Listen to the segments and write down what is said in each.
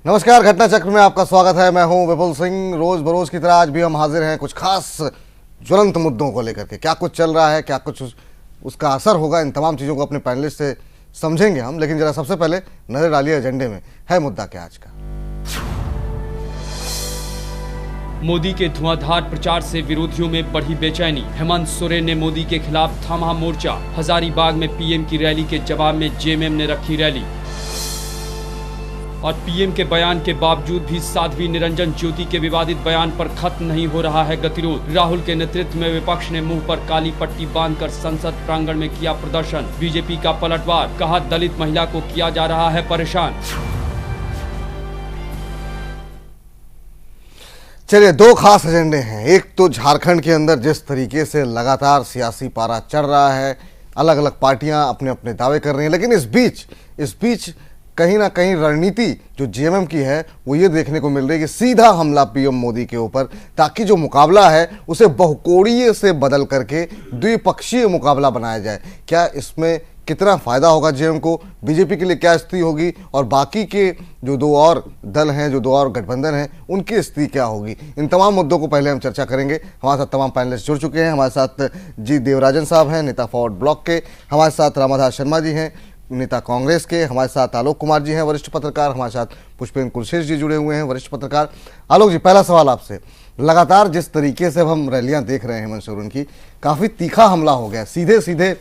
नमस्कार, घटना चक्र में आपका स्वागत है। मैं हूं विपुल सिंह। रोज बरोज की तरह आज भी हम हाजिर हैं कुछ खास ज्वलंत मुद्दों को लेकर के। क्या कुछ चल रहा है, क्या कुछ उसका असर होगा, इन तमाम चीज़ों को अपने पैनलिस्ट से समझेंगे हम। लेकिन जरा सबसे पहले नजर डालिए एजेंडे में है मुद्दा क्या आज का। मोदी के धुआंधार प्रचार से विरोधियों में बढ़ी बेचैनी। हेमंत सोरेन ने मोदी के खिलाफ थामा मोर्चा। हजारीबाग में पीएम की रैली के जवाब में जेएमएम ने रखी रैली। और पीएम के बयान के बावजूद भी साध्वी निरंजन ज्योति के विवादित बयान पर खत्म नहीं हो रहा है गतिरोध। राहुल के नेतृत्व में विपक्ष ने मुंह पर काली पट्टी बांधकर संसद प्रांगण में किया प्रदर्शन। बीजेपी का पलटवार, कहा दलित महिला को किया जा रहा है परेशान। चलिए, दो खास एजेंडे हैं। एक तो झारखंड के अंदर जिस तरीके से लगातार सियासी पारा चढ़ रहा है, अलग अलग पार्टियां अपने अपने दावे कर रही हैं, लेकिन इस बीच कहीं ना कहीं रणनीति जो जेएमएम की है वो ये देखने को मिल रही है कि सीधा हमला पीएम मोदी के ऊपर, ताकि जो मुकाबला है उसे बहुकोणीय से बदल करके द्विपक्षीय मुकाबला बनाया जाए। क्या इसमें कितना फायदा होगा जेएमएम को, बीजेपी के लिए क्या स्थिति होगी, और बाकी के जो दो और दल हैं, जो दो और गठबंधन हैं, उनकी स्थिति क्या होगी, इन तमाम मुद्दों को पहले हम चर्चा करेंगे। हमारे साथ तमाम पैनलिस्ट जुड़ चुके हैं। हमारे साथ जी देवराजन साहब हैं, नेता फॉरवर्ड ब्लॉक के। हमारे साथ रामाधार शर्मा जी हैं, नेता कांग्रेस के। हमारे साथ आलोक कुमार जी हैं, वरिष्ठ पत्रकार। हमारे साथ पुष्पेंद्र कुलशेष जी जुड़े हुए हैं, वरिष्ठ पत्रकार। आलोक जी, पहला सवाल आपसे। लगातार जिस तरीके से हम रैलियां देख रहे हैं हेमंत सोरेन की, काफ़ी तीखा हमला हो गया, सीधे सीधे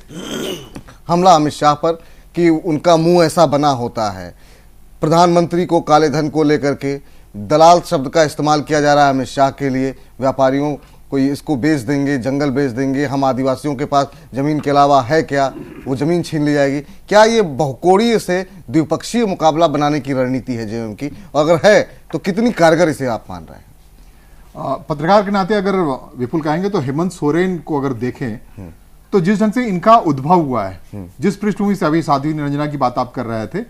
हमला अमित शाह पर कि उनका मुंह ऐसा बना होता है। प्रधानमंत्री को काले धन को लेकर के दलाल शब्द का इस्तेमाल किया जा रहा है अमित शाह के लिए। व्यापारियों कोई इसको बेच देंगे, जंगल बेच देंगे, हम आदिवासियों के पास जमीन के अलावा है क्या, वो जमीन छीन ली जाएगी। क्या ये बहुकोणीय से द्विपक्षीय मुकाबला बनाने की रणनीति है जेएमएम की, और अगर है तो कितनी कारगर इसे आप मान रहे हैं? पत्रकार के नाते अगर विपुल कहेंगे तो हेमंत सोरेन को अगर देखें तो जिस ढंग से इनका उद्भव हुआ है, जिस पृष्ठभूमि से अभी साध्वी निरंजना की बात आप कर रहे थे,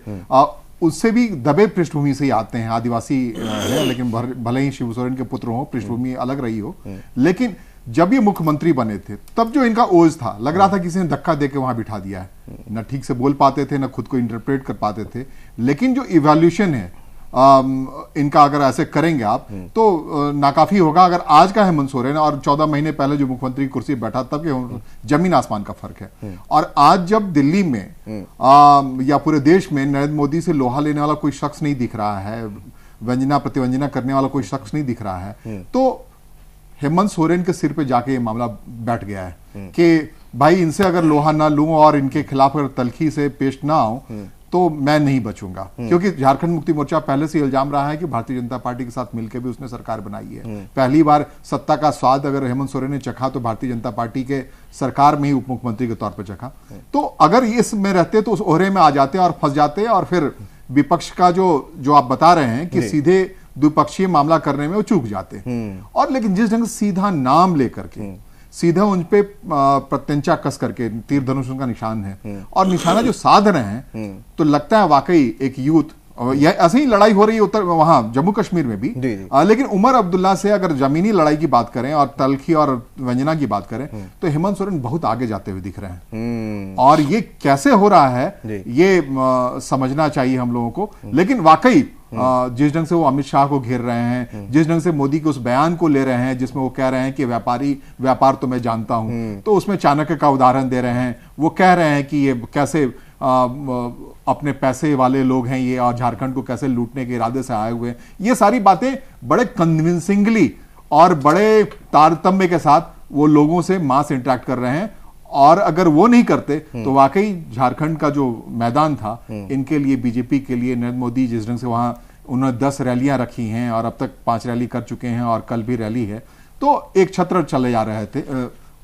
उससे भी दबे पृष्ठभूमि से ही आते हैं। आदिवासी है, लेकिन भले ही शिव सोरेन के पुत्र हो, पृष्ठभूमि अलग रही हो, लेकिन जब ये मुख्यमंत्री बने थे तब जो इनका ओज था, लग रहा था किसी ने धक्का देके वहां बिठा दिया है। न ठीक से बोल पाते थे, न खुद को इंटरप्रेट कर पाते थे। लेकिन जो इवैल्यूएशन है इनका, अगर ऐसे करेंगे आप तो नाकाफी होगा। अगर आज का हेमंत सोरेन और 14 महीने पहले जो मुख्यमंत्री की कुर्सी बैठा, तब के जमीन आसमान का फर्क है। और आज जब दिल्ली में या पूरे देश में नरेंद्र मोदी से लोहा लेने वाला कोई शख्स नहीं दिख रहा है, वंजना प्रतिवंजना करने वाला कोई शख्स नहीं दिख रहा है, तो हेमंत सोरेन के सिर पे जाके ये मामला बैठ गया है कि भाई इनसे अगर लोहा ना लूं और इनके खिलाफ अगर तलखी से पेश ना आऊं तो मैं नहीं बचूंगा। क्योंकि झारखंड मुक्ति मोर्चा पहले से इल्जाम रहा है कि भारतीय जनता पार्टी के साथ मिलकर भी उसने सरकार बनाई है। पहली बार सत्ता का स्वाद अगर हेमंत सोरेन ने चखा तो भारतीय जनता पार्टी के सरकार में ही उप मुख्यमंत्री के तौर पर चखा। तो अगर इसमें रहते तो उस ओहरे में आ जाते और फंस जाते, और फिर विपक्ष का जो आप बता रहे हैं कि सीधे द्विपक्षीय मामला करने में वो चूक जाते। और लेकिन जिस ढंग से सीधा नाम लेकर के सीधा उन पे प्रत्यंचा कस करके, तीर धनुष उनका निशान है और निशाना जो साध रहे हैं, तो लगता है वाकई एक यूथ, ऐसे ही लड़ाई हो रही है उत्तर वहां जम्मू कश्मीर में भी। लेकिन उमर अब्दुल्ला से अगर जमीनी लड़ाई की बात करें और तलखी और वंजना की बात करें तो हेमंत सोरेन बहुत आगे जाते हुए दिख रहे हैं। और ये कैसे हो रहा है ये समझना चाहिए हम लोगों को। लेकिन वाकई जिस ढंग से वो अमित शाह को घेर रहे हैं, जिस ढंग से मोदी के उस बयान को ले रहे हैं जिसमें वो कह रहे हैं कि व्यापार तो मैं जानता हूं, तो उसमें चाणक्य का उदाहरण दे रहे हैं। वो कह रहे हैं कि ये कैसे अपने पैसे वाले लोग हैं ये, और झारखंड को कैसे लूटने के इरादे से आए हुए हैं। ये सारी बातें बड़े कन्विंसिंगली और बड़े तारतम्य के साथ वो लोगों से मास इंटरेक्ट कर रहे हैं। और अगर वो नहीं करते तो वाकई झारखंड का जो मैदान था इनके लिए, बीजेपी के लिए, नरेंद्र मोदी जिस ढंग से वहां उन्होंने 10 रैलियां रखी हैं और अब तक 5 रैली कर चुके हैं और कल भी रैली है, तो एक छत्र चले जा रहे थे।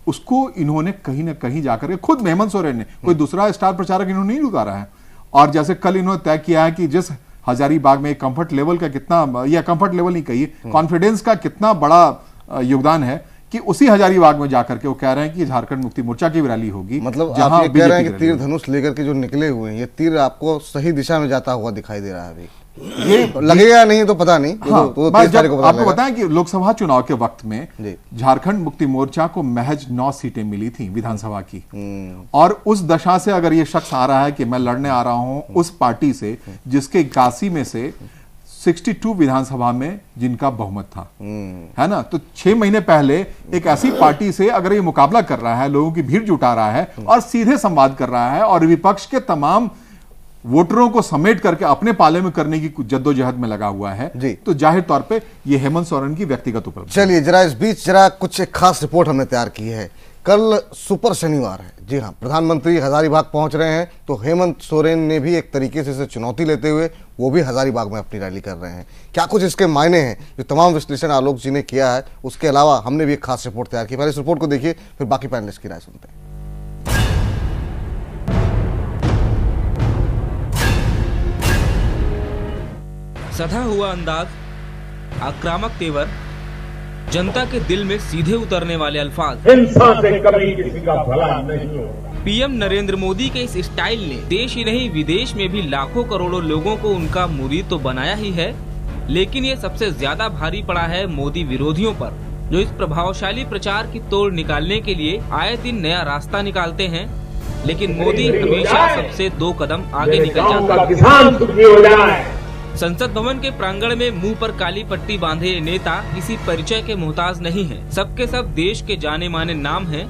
उसको इन्होंने कहीं ना कहीं जाकर के खुद हेमंत सोरेन ने, कोई दूसरा स्टार प्रचारक इन्होंने नहीं उतारा है। और जैसे कल इन्होंने तय किया है कि जिस हजारीबाग में कंफर्ट लेवल का कितना, या कंफर्ट लेवल नहीं कहिए, कॉन्फिडेंस का कितना बड़ा योगदान है कि उसी हजारीबाग में जाकर के वो कह रहे हैं कि झारखंड मुक्ति मोर्चा की भी रैली होगी। मतलब आप ये कह रहे हैं कि तीर धनुष लेकर के जो निकले हुए हैं, ये तीर आपको सही दिशा में जाता हुआ दिखाई दे रहा है अभी? ये लगेगा नहीं तो पता नहीं। हाँ, तो आपको बताएं कि लोकसभा चुनाव के वक्त में झारखंड मुक्ति मोर्चा को महज 9 सीटें मिली थी विधानसभा की। और उस दशा से अगर ये शख्स आ रहा है कि मैं लड़ने आ रहा हूं उस पार्टी से जिसके 81 में से 62 विधानसभा में जिनका बहुमत था, है ना। तो 6 महीने पहले एक ऐसी पार्टी से अगर ये मुकाबला कर रहा है, लोगों की भीड़ जुटा रहा है और सीधे संवाद कर रहा है और विपक्ष के तमाम वोटरों को समेट करके अपने पाले में करने की जद्दोजहद में लगा हुआ है, तो जाहिर तौर पे ये हेमंत सोरेन की व्यक्तिगत उपलब्धि। चलिए जरा इस बीच जरा कुछ एक खास रिपोर्ट हमने तैयार की है। कल सुपर शनिवार है, जी हाँ, प्रधानमंत्री हजारीबाग पहुंच रहे हैं, तो हेमंत सोरेन ने भी एक तरीके से इसे चुनौती लेते हुए वो भी हजारीबाग में अपनी रैली कर रहे हैं। क्या कुछ इसके मायने हैं, जो तमाम विश्लेषण आलोक जी ने किया है, उसके अलावा हमने भी एक खास रिपोर्ट तैयार की। पहले इस रिपोर्ट को देखिए, फिर बाकी पैनलिस्ट की राय सुनते हैं। सधा हुआ अंदाज, आक्रामक तेवर, जनता के दिल में सीधे उतरने वाले अल्फाज, हिंसा से कभी किसी का भला नहीं होगा। पीएम नरेंद्र मोदी के इस स्टाइल ने देश ही नहीं विदेश में भी लाखों करोड़ों लोगों को उनका मुरीद तो बनाया ही है, लेकिन ये सबसे ज्यादा भारी पड़ा है मोदी विरोधियों पर, जो इस प्रभावशाली प्रचार की तोड़ निकालने के लिए आए दिन नया रास्ता निकालते हैं, लेकिन मोदी हमेशा सबसे 2 कदम आगे निकल जाता है। किसान सुखी हो जाए। संसद भवन के प्रांगण में मुंह पर काली पट्टी बांधे ये नेता किसी परिचय के मोहताज नहीं हैं। सबके सब देश के जाने माने नाम हैं,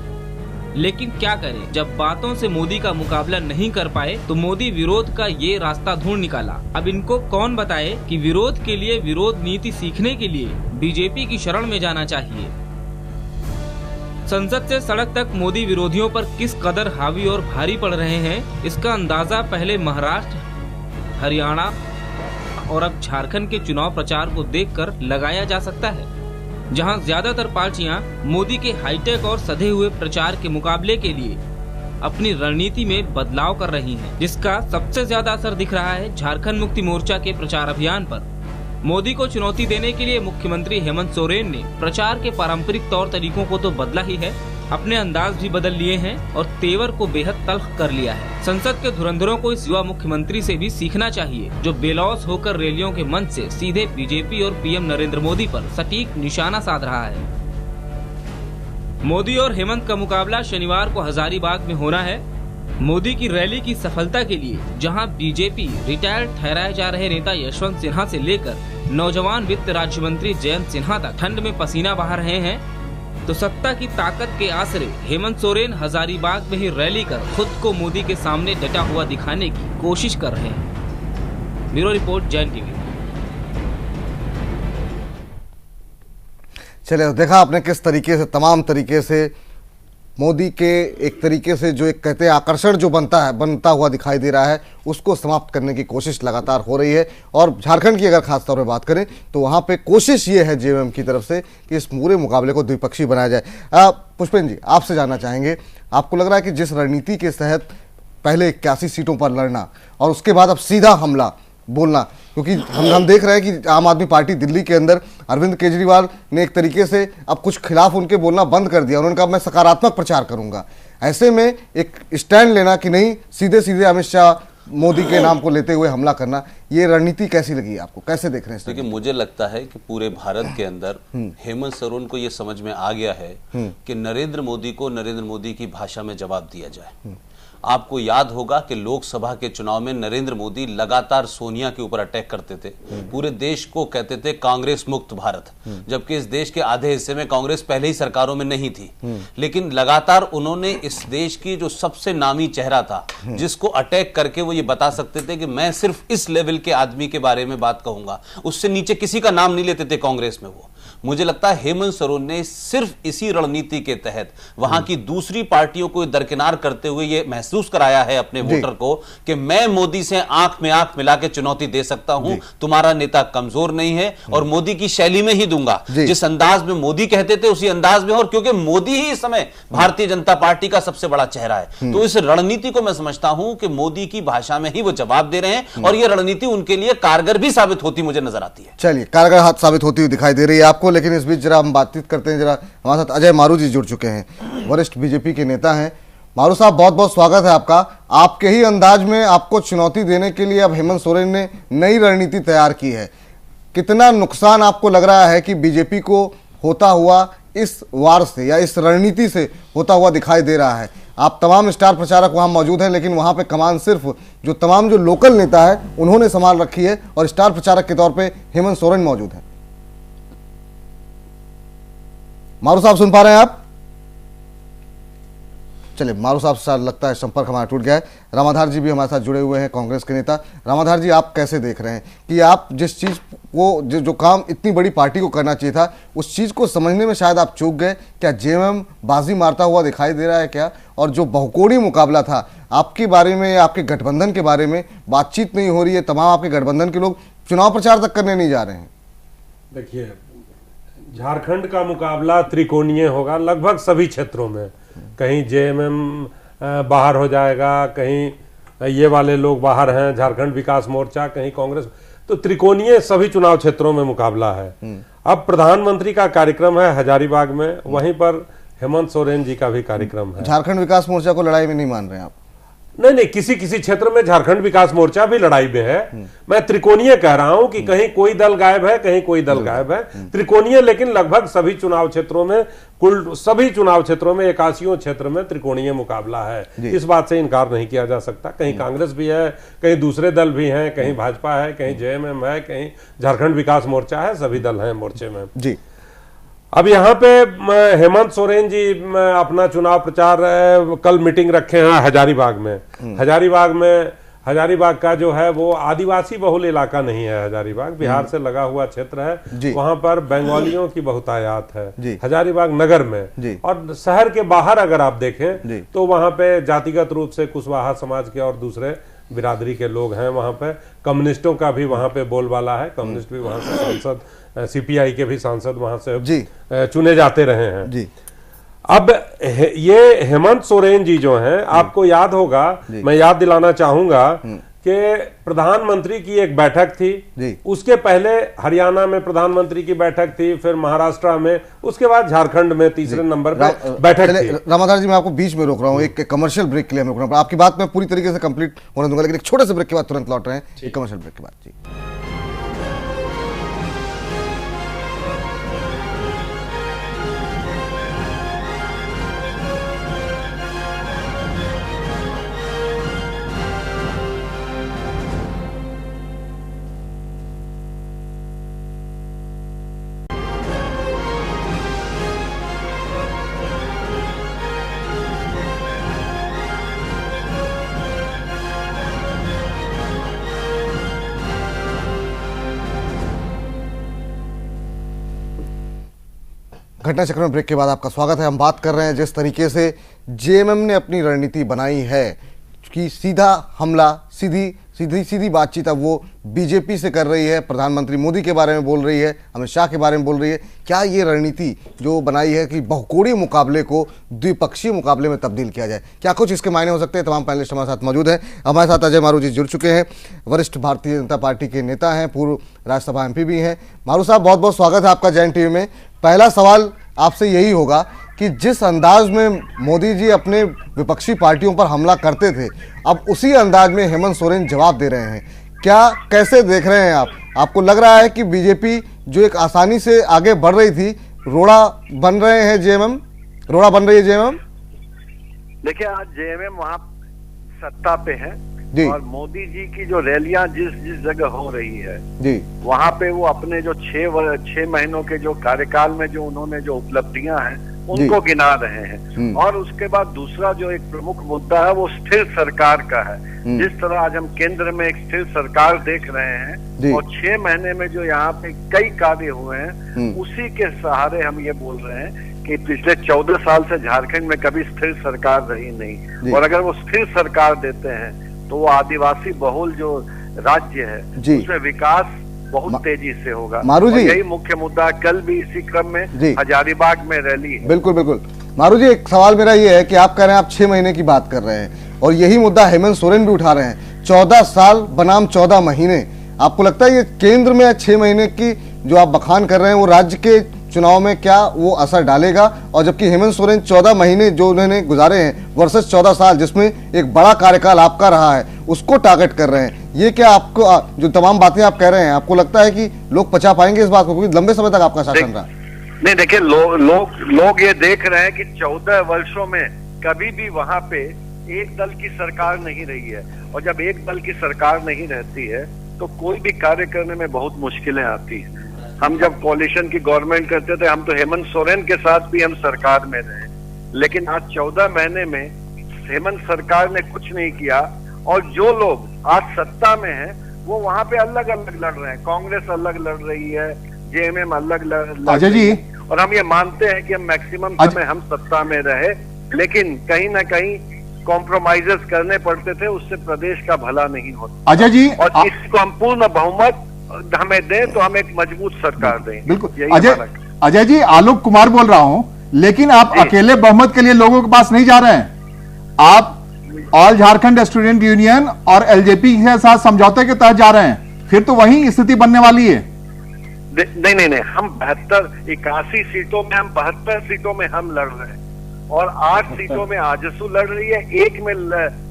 लेकिन क्या करें, जब बातों से मोदी का मुकाबला नहीं कर पाए तो मोदी विरोध का ये रास्ता ढूंढ निकाला। अब इनको कौन बताए कि विरोध के लिए विरोध नीति सीखने के लिए बीजेपी की शरण में जाना चाहिए। संसद से सड़क तक मोदी विरोधियों पर किस कदर हावी और भारी पड़ रहे हैं, इसका अंदाजा पहले महाराष्ट्र, हरियाणा और अब झारखंड के चुनाव प्रचार को देखकर लगाया जा सकता है, जहां ज्यादातर पार्टियां मोदी के हाईटेक और सधे हुए प्रचार के मुकाबले के लिए अपनी रणनीति में बदलाव कर रही हैं, जिसका सबसे ज्यादा असर दिख रहा है झारखंड मुक्ति मोर्चा के प्रचार अभियान पर। मोदी को चुनौती देने के लिए मुख्यमंत्री हेमंत सोरेन ने प्रचार के पारंपरिक तौर तरीकों को तो बदला ही है, अपने अंदाज भी बदल लिए हैं और तेवर को बेहद तल्ख कर लिया है। संसद के धुरंधरों को इस युवा मुख्यमंत्री से भी सीखना चाहिए, जो बेलौस होकर रैलियों के मंच से सीधे बीजेपी और पीएम नरेंद्र मोदी पर सटीक निशाना साध रहा है। मोदी और हेमंत का मुकाबला शनिवार को हजारीबाग में होना है। मोदी की रैली की सफलता के लिए जहां बीजेपी रिटायर्ड ठहराए जा रहे नेता यशवंत सिन्हा से लेकर नौजवान वित्त राज्य मंत्री जयंत सिन्हा तक ठंड में पसीना बहा रहे हैं, तो सत्ता की ताकत के आसरे हेमंत सोरेन हजारीबाग में ही रैली कर खुद को मोदी के सामने डटा हुआ दिखाने की कोशिश कर रहे हैं। Bureau report, Jain TV. चलिए, देखा आपने किस तरीके से तमाम तरीके से मोदी के एक तरीके से जो एक कहते हैं आकर्षण जो बनता हुआ दिखाई दे रहा है, उसको समाप्त करने की कोशिश लगातार हो रही है। और झारखंड की अगर खास तौर पर बात करें तो वहाँ पे कोशिश ये है जेएमएम की तरफ से कि इस पूरे मुकाबले को द्विपक्षीय बनाया जाए। पुष्पेंद्र जी, आपसे जानना चाहेंगे, आपको लग रहा है कि जिस रणनीति के तहत पहले 81 सीटों पर लड़ना और उसके बाद अब सीधा हमला बोलना, क्योंकि हम देख रहे हैं कि आम आदमी पार्टी दिल्ली के अंदर अरविंद केजरीवाल ने एक तरीके से अब कुछ खिलाफ उनके बोलना बंद कर दिया। उन्होंने कहा मैं सकारात्मक प्रचार करूंगा। ऐसे में एक स्टैंड लेना कि नहीं, सीधे सीधे अमित शाह मोदी के नाम को लेते हुए हमला करना, ये रणनीति कैसी लगी आपको, कैसे देख रहे हैं? देखिए, मुझे लगता है कि पूरे भारत के अंदर हेमंत सोरेन को ये समझ में आ गया है कि नरेंद्र मोदी को नरेंद्र मोदी की भाषा में जवाब दिया जाए। आपको याद होगा कि लोकसभा के चुनाव में नरेंद्र मोदी लगातार सोनिया के ऊपर अटैक करते थे, पूरे देश को कहते थे कांग्रेस मुक्त भारत, जबकि इस देश के आधे हिस्से में कांग्रेस पहले ही सरकारों में नहीं थी। लेकिन लगातार उन्होंने इस देश की जो सबसे नामी चेहरा था, जिसको अटैक करके वो ये बता सकते थे कि मैं सिर्फ इस लेवल के आदमी के बारे में बात कहूंगा, उससे नीचे किसी का नाम नहीं लेते थे कांग्रेस में वो। मुझे लगता है हेमंत सोरेन ने सिर्फ इसी रणनीति के तहत वहां की दूसरी पार्टियों को दरकिनार करते हुए यह महसूस कराया है अपने वोटर को कि मैं मोदी से आंख में आंख मिला के चुनौती दे सकता हूं, तुम्हारा नेता कमजोर नहीं है और मोदी की शैली में ही दूंगा, जिस अंदाज में मोदी कहते थे उसी अंदाज में। और क्योंकि मोदी ही इस समय भारतीय जनता पार्टी का सबसे बड़ा चेहरा है, तो इस रणनीति को मैं समझता हूं कि मोदी की भाषा में ही वो जवाब दे रहे हैं और यह रणनीति उनके लिए कारगर भी साबित होती मुझे नजर आती है। चलिए, कारगर हाथ साबित होती हुई दिखाई दे रही है आपको। लेकिन इस बीच जरा हम बातचीत करते हैं, जरा हमारे साथ अजय मारू जी जुड़ चुके हैं, वरिष्ठ बीजेपी के नेता हैं। मारू साहब, बहुत बहुत स्वागत है आपका। आपके ही अंदाज में आपको चुनौती देने के लिए अब हेमंत सोरेन ने नई रणनीति तैयार की है। कितना नुकसान आपको लग रहा है कि बीजेपी को होता हुआ इस वार से या इस रणनीति से होता हुआ दिखाई दे रहा है? आप तमाम स्टार प्रचारक वहां मौजूद हैं, लेकिन वहां पे कमान सिर्फ जो तमाम जो लोकल नेता है उन्होंने संभाल रखी है और स्टार प्रचारक के तौर पे हेमंत सोरेन मौजूद है। मारू साहब सुन पा रहे हैं आप? चलिए, मारू साहब से लगता है संपर्क हमारा टूट गया है। रामाधार जी भी हमारे साथ जुड़े हुए हैं, कांग्रेस के नेता। रामाधार जी, आप कैसे देख रहे हैं कि आप जिस चीज को जो काम इतनी बड़ी पार्टी को करना चाहिए था, उस चीज को समझने में शायद आप चूक गए? क्या जेएमएम बाजी मारता हुआ दिखाई दे रहा है क्या? और जो बहुकोणीय मुकाबला था, आपके बारे में, आपके गठबंधन के बारे में बातचीत नहीं हो रही है, तमाम आपके गठबंधन के लोग चुनाव प्रचार तक करने नहीं जा रहे हैं। देखिए, झारखंड का मुकाबला त्रिकोणीय होगा लगभग सभी क्षेत्रों में। कहीं जेएमएम बाहर हो जाएगा, कहीं ये वाले लोग बाहर हैं, झारखंड विकास मोर्चा, कहीं कांग्रेस, तो त्रिकोणीय सभी चुनाव क्षेत्रों में मुकाबला है। अब प्रधानमंत्री का कार्यक्रम है हजारीबाग में, वहीं पर हेमंत सोरेन जी का भी कार्यक्रम है। झारखंड विकास मोर्चा को लड़ाई में नहीं मान रहे हैं आप? नहीं, किसी किसी क्षेत्र में झारखंड विकास मोर्चा भी लड़ाई में है। मैं त्रिकोणीय कह रहा हूं कि कहीं कोई दल गायब है, कहीं कोई दल गायब है। त्रिकोणीय, लेकिन लगभग सभी चुनाव क्षेत्रों में, कुल सभी चुनाव क्षेत्रों में 81 क्षेत्र में त्रिकोणीय मुकाबला है। इस बात से इनकार नहीं किया जा सकता। कहीं कांग्रेस भी है, कहीं दूसरे दल भी हैं, कहीं भाजपा है, कहीं जेएमएम है, कहीं झारखंड विकास मोर्चा है, सभी दल हैं मोर्चे में जी। अब यहाँ पे हेमंत सोरेन जी अपना चुनाव प्रचार कल मीटिंग रखे हैं हजारीबाग में। हजारीबाग का जो है वो आदिवासी बहुल इलाका नहीं है। हजारीबाग बिहार से लगा हुआ क्षेत्र है, वहां पर बंगालियों की बहुतायत है हजारीबाग नगर में। और शहर के बाहर अगर आप देखें तो वहां पे जातिगत रूप से कुशवाहा समाज के और दूसरे बिरादरी के लोग हैं। वहां पे कम्युनिस्टों का भी वहां पे बोलबाला है, कम्युनिस्ट भी वहां से सांसद, सीपीआई के भी सांसद वहां से चुने जाते रहे हैं जी। अब ये हेमंत सोरेन जी जो हैं, आपको याद होगा, मैं याद दिलाना चाहूंगा कि प्रधानमंत्री की एक बैठक थी, उसके पहले हरियाणा में प्रधानमंत्री की बैठक थी, फिर महाराष्ट्र में, उसके बाद झारखंड में तीसरे नंबर पर बैठक थी। रामाधार जी, मैं आपको बीच में रोक रहा हूँ, एक कमर्शियल ब्रेक के लिए रोक रहा हूँ। आपकी बात मैं पूरी तरीके से कंप्लीट होने दूंगा, लेकिन एक छोटे से ब्रेक के बाद तुरंत लौट रहे हैं, एक कमर्शियल ब्रेक के बाद जी। घटना चक्र में ब्रेक के बाद आपका स्वागत है। हम बात कर रहे हैं जिस तरीके से जेएमएम ने अपनी रणनीति बनाई है कि सीधा हमला, सीधी बातचीत अब वो बीजेपी से कर रही है, प्रधानमंत्री मोदी के बारे में बोल रही है, अमित शाह के बारे में बोल रही है। क्या ये रणनीति जो बनाई है कि बहुकोणीय मुकाबले को द्विपक्षीय मुकाबले में तब्दील किया जाए, क्या कुछ इसके मायने हो सकते हैं? तमाम पैनलिस्ट हमारे साथ मौजूद हैं। हमारे साथ अजय मारू जी जुड़ चुके हैं, वरिष्ठ भारतीय जनता पार्टी के नेता हैं, पूर्व राज्यसभा एमपी भी हैं। मारू साहब, बहुत बहुत स्वागत है आपका जैन टीवी में। पहला सवाल आपसे यही होगा कि जिस अंदाज में मोदी जी अपने विपक्षी पार्टियों पर हमला करते थे, अब उसी अंदाज में हेमंत सोरेन जवाब दे रहे हैं। क्या, कैसे देख रहे हैं आप? आपको लग रहा है कि बीजेपी जो एक आसानी से आगे बढ़ रही थी, रोड़ा बन रहे हैं जेएमएम, रोड़ा बन रही है जेएमएम? देखिए, आज जेएमएम वहां सत्ता पे है और मोदी जी की जो रैलियां जिस जगह हो रही है जी, वहां पे वो अपने जो 6 महीनों के जो कार्यकाल में जो उन्होंने जो उपलब्धियां हैं उनको गिना रहे हैं। और उसके बाद दूसरा जो एक प्रमुख मुद्दा है वो स्थिर सरकार का है। जिस तरह आज हम केंद्र में एक स्थिर सरकार देख रहे हैं और 6 महीने में जो यहाँ पे कई कार्य हुए हैं, उसी के सहारे हम ये बोल रहे हैं कि पिछले 14 साल से झारखंड में कभी स्थिर सरकार रही नहीं। और अगर वो स्थिर सरकार देते हैं तो वो आदिवासी बहुल जो राज्य है उसमें विकास बहुत तेजी से होगा। मारू जी, यही मुख्य मुद्दा, कल भी इसी क्रम में हजारीबाग में रैली है। बिल्कुल बिल्कुल। मारू जी, एक सवाल मेरा ये है कि आप कह रहे हैं आप 6 महीने की बात कर रहे हैं और यही मुद्दा हेमंत सोरेन भी उठा रहे हैं, 14 साल बनाम 14 महीने। आपको लगता है ये केंद्र में 6 महीने की जो आप बखान कर रहे हैं वो राज्य के चुनाव में क्या वो असर डालेगा? और जबकि हेमंत सोरेन 14 महीने जो उन्होंने गुजारे हैं वर्सेस 14 साल जिसमें एक बड़ा कार्यकाल आपका रहा है, उसको टारगेट कर रहे हैं। ये क्या आपको जो तमाम बातें आप कह रहे हैं, आपको लगता है कि लोग पचा पाएंगे इस बात को, क्योंकि लंबे समय तक आपका शासन रहा? नहीं देखिए, लोग ये देख रहे हैं कि 14 वर्षों में कभी भी वहां पे एक दल की सरकार नहीं रही है, और जब एक दल की सरकार नहीं रहती है तो कोई भी कार्य करने में बहुत मुश्किलें आती हैं। हम जब कोalition की गवर्नमेंट करते थे, हम तो हेमंत सोरेन के साथ भी हम सरकार में रहे, लेकिन आज 14 महीने में हेमंत सरकार ने कुछ नहीं किया, और जो लोग आज सत्ता में हैं वो वहां पे अलग अलग लड़ रहे हैं। कांग्रेस अलग लड़ रही है, जेएमएम अलग लड़ अजय जी, और हम ये मानते हैं कि हम मैक्सिमम समय हम सत्ता में रहे, लेकिन कहीं ना कहीं कॉम्प्रोमाइजेस करने पड़ते थे, उससे प्रदेश का भला नहीं होता। अजय जी, और इसको हम पूर्ण बहुमत हमें दें तो हम एक मजबूत सरकार दें। बिल्कुल। अजय जी, आलोक कुमार बोल रहा हूं, लेकिन आप अकेले बहुमत के लिए लोगों के पास नहीं जा रहे हैं। आप ऑल झारखंड स्टूडेंट यूनियन और एलजेपी के साथ समझौते के तहत जा रहे हैं, फिर तो वही स्थिति बनने वाली है। नहीं, हम 81 सीटों में, हम 72 सीटों में हम लड़ रहे हैं, और 8 सीटों में आजसू लड़ रही है, 1 में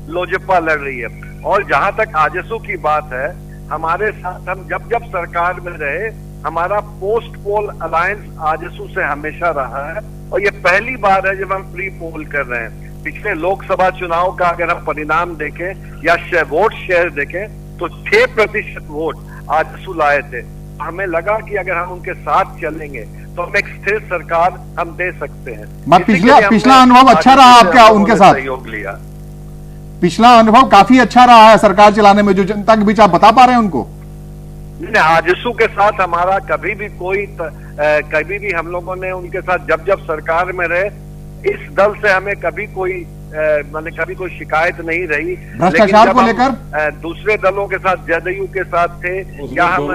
लोजपा लड़ रही है। और जहां तक आजसू की बात है, हमारे साथ हम जब सरकार में रहे, हमारा पोस्ट पोल अलायंस आजसू से हमेशा रहा है, और ये पहली बार है जब हम प्री पोल कर रहे हैं। पिछले लोकसभा चुनाव का अगर हम परिणाम देखें या वोट शेयर देखें तो 6% वोट आजसू लाए थे। हमें लगा कि अगर हम उनके साथ चलेंगे तो हम एक स्थिर सरकार हम दे सकते हैं। पिछला अनुभव अच्छा रहा आपका उनके साथ? सहयोग लिया। पिछला अनुभव काफी अच्छा रहा है सरकार चलाने में, जो जनता के बीच आप बता पा रहे हैं उनको? आजसू के साथ हमारा कभी भी हम लोगों ने उनके साथ जब सरकार में रहे, इस दल से हमें कभी कोई शिकायत नहीं रही। भ्रष्टाचार को लेकर दूसरे दलों के साथ, जदयू के साथ थे, या हम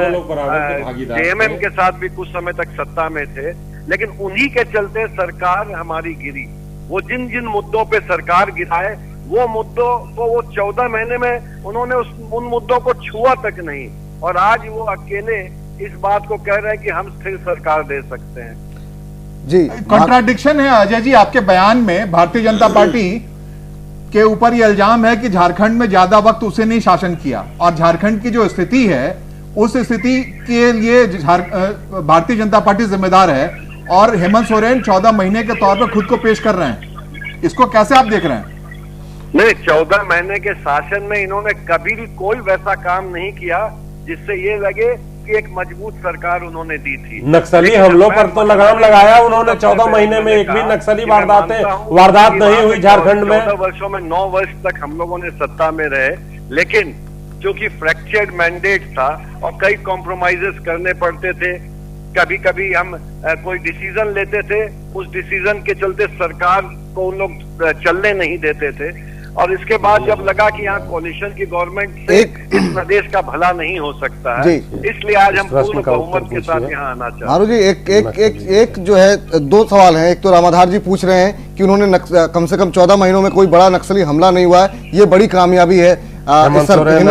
जेएमएम के साथ भी कुछ समय तक सत्ता में थे, लेकिन उन्हीं के चलते सरकार हमारी गिरी। वो जिन मुद्दों पे सरकार गिराए, वो मुद्दों को वो 14 महीने में उन्होंने उन मुद्दों को छुआ तक नहीं, और आज वो अकेले इस बात को कह रहे हैं कि हम स्थिर सरकार दे सकते हैं। जी, कॉन्ट्राडिक्शन है अजय जी आपके बयान में। भारतीय जनता पार्टी के ऊपर यह इल्जाम है कि झारखंड में ज्यादा वक्त उसे नहीं शासन किया, और झारखंड की जो स्थिति है उस स्थिति के लिए भारतीय जनता पार्टी जिम्मेदार है, और हेमंत सोरेन 14 महीने के तौर पर खुद को पेश कर रहे हैं। इसको कैसे आप देख रहे हैं? नहीं, 14 महीने के शासन में इन्होंने कभी भी कोई वैसा काम नहीं किया जिससे ये लगे कि एक मजबूत सरकार उन्होंने दी थी। नक्सली हमलों पर तो लगाम लगाया उन्होंने। 14 महीने में एक भी नक्सली वारदात नहीं हुई झारखंड में। 14 वर्षों में 9 वर्ष तक हम लोगों ने सत्ता में रहे, लेकिन क्योंकि फ्रैक्चर्ड मैंडेट था और कई कॉम्प्रोमाइजेस करने पड़ते थे, कभी कभी हम कोई डिसीजन लेते थे, उस डिसीजन के चलते सरकार को उन लोग चलने नहीं देते थे, और इसके बाद जब लगा कि यहाँ कोalition की गवर्नमेंट से इस प्रदेश का भला नहीं हो सकता है, इसलिए आज हम पूर्ण बहुमत के साथ यहाँ आना चाहते हैं। मारू जी, एक जो है 2 सवाल हैं। एक तो रामाधार जी पूछ रहे हैं कि उन्होंने कम से कम 14 महीनों में कोई बड़ा नक्सली हमला नहीं हुआ है, ये बड़ी कामयाबी है हेमंत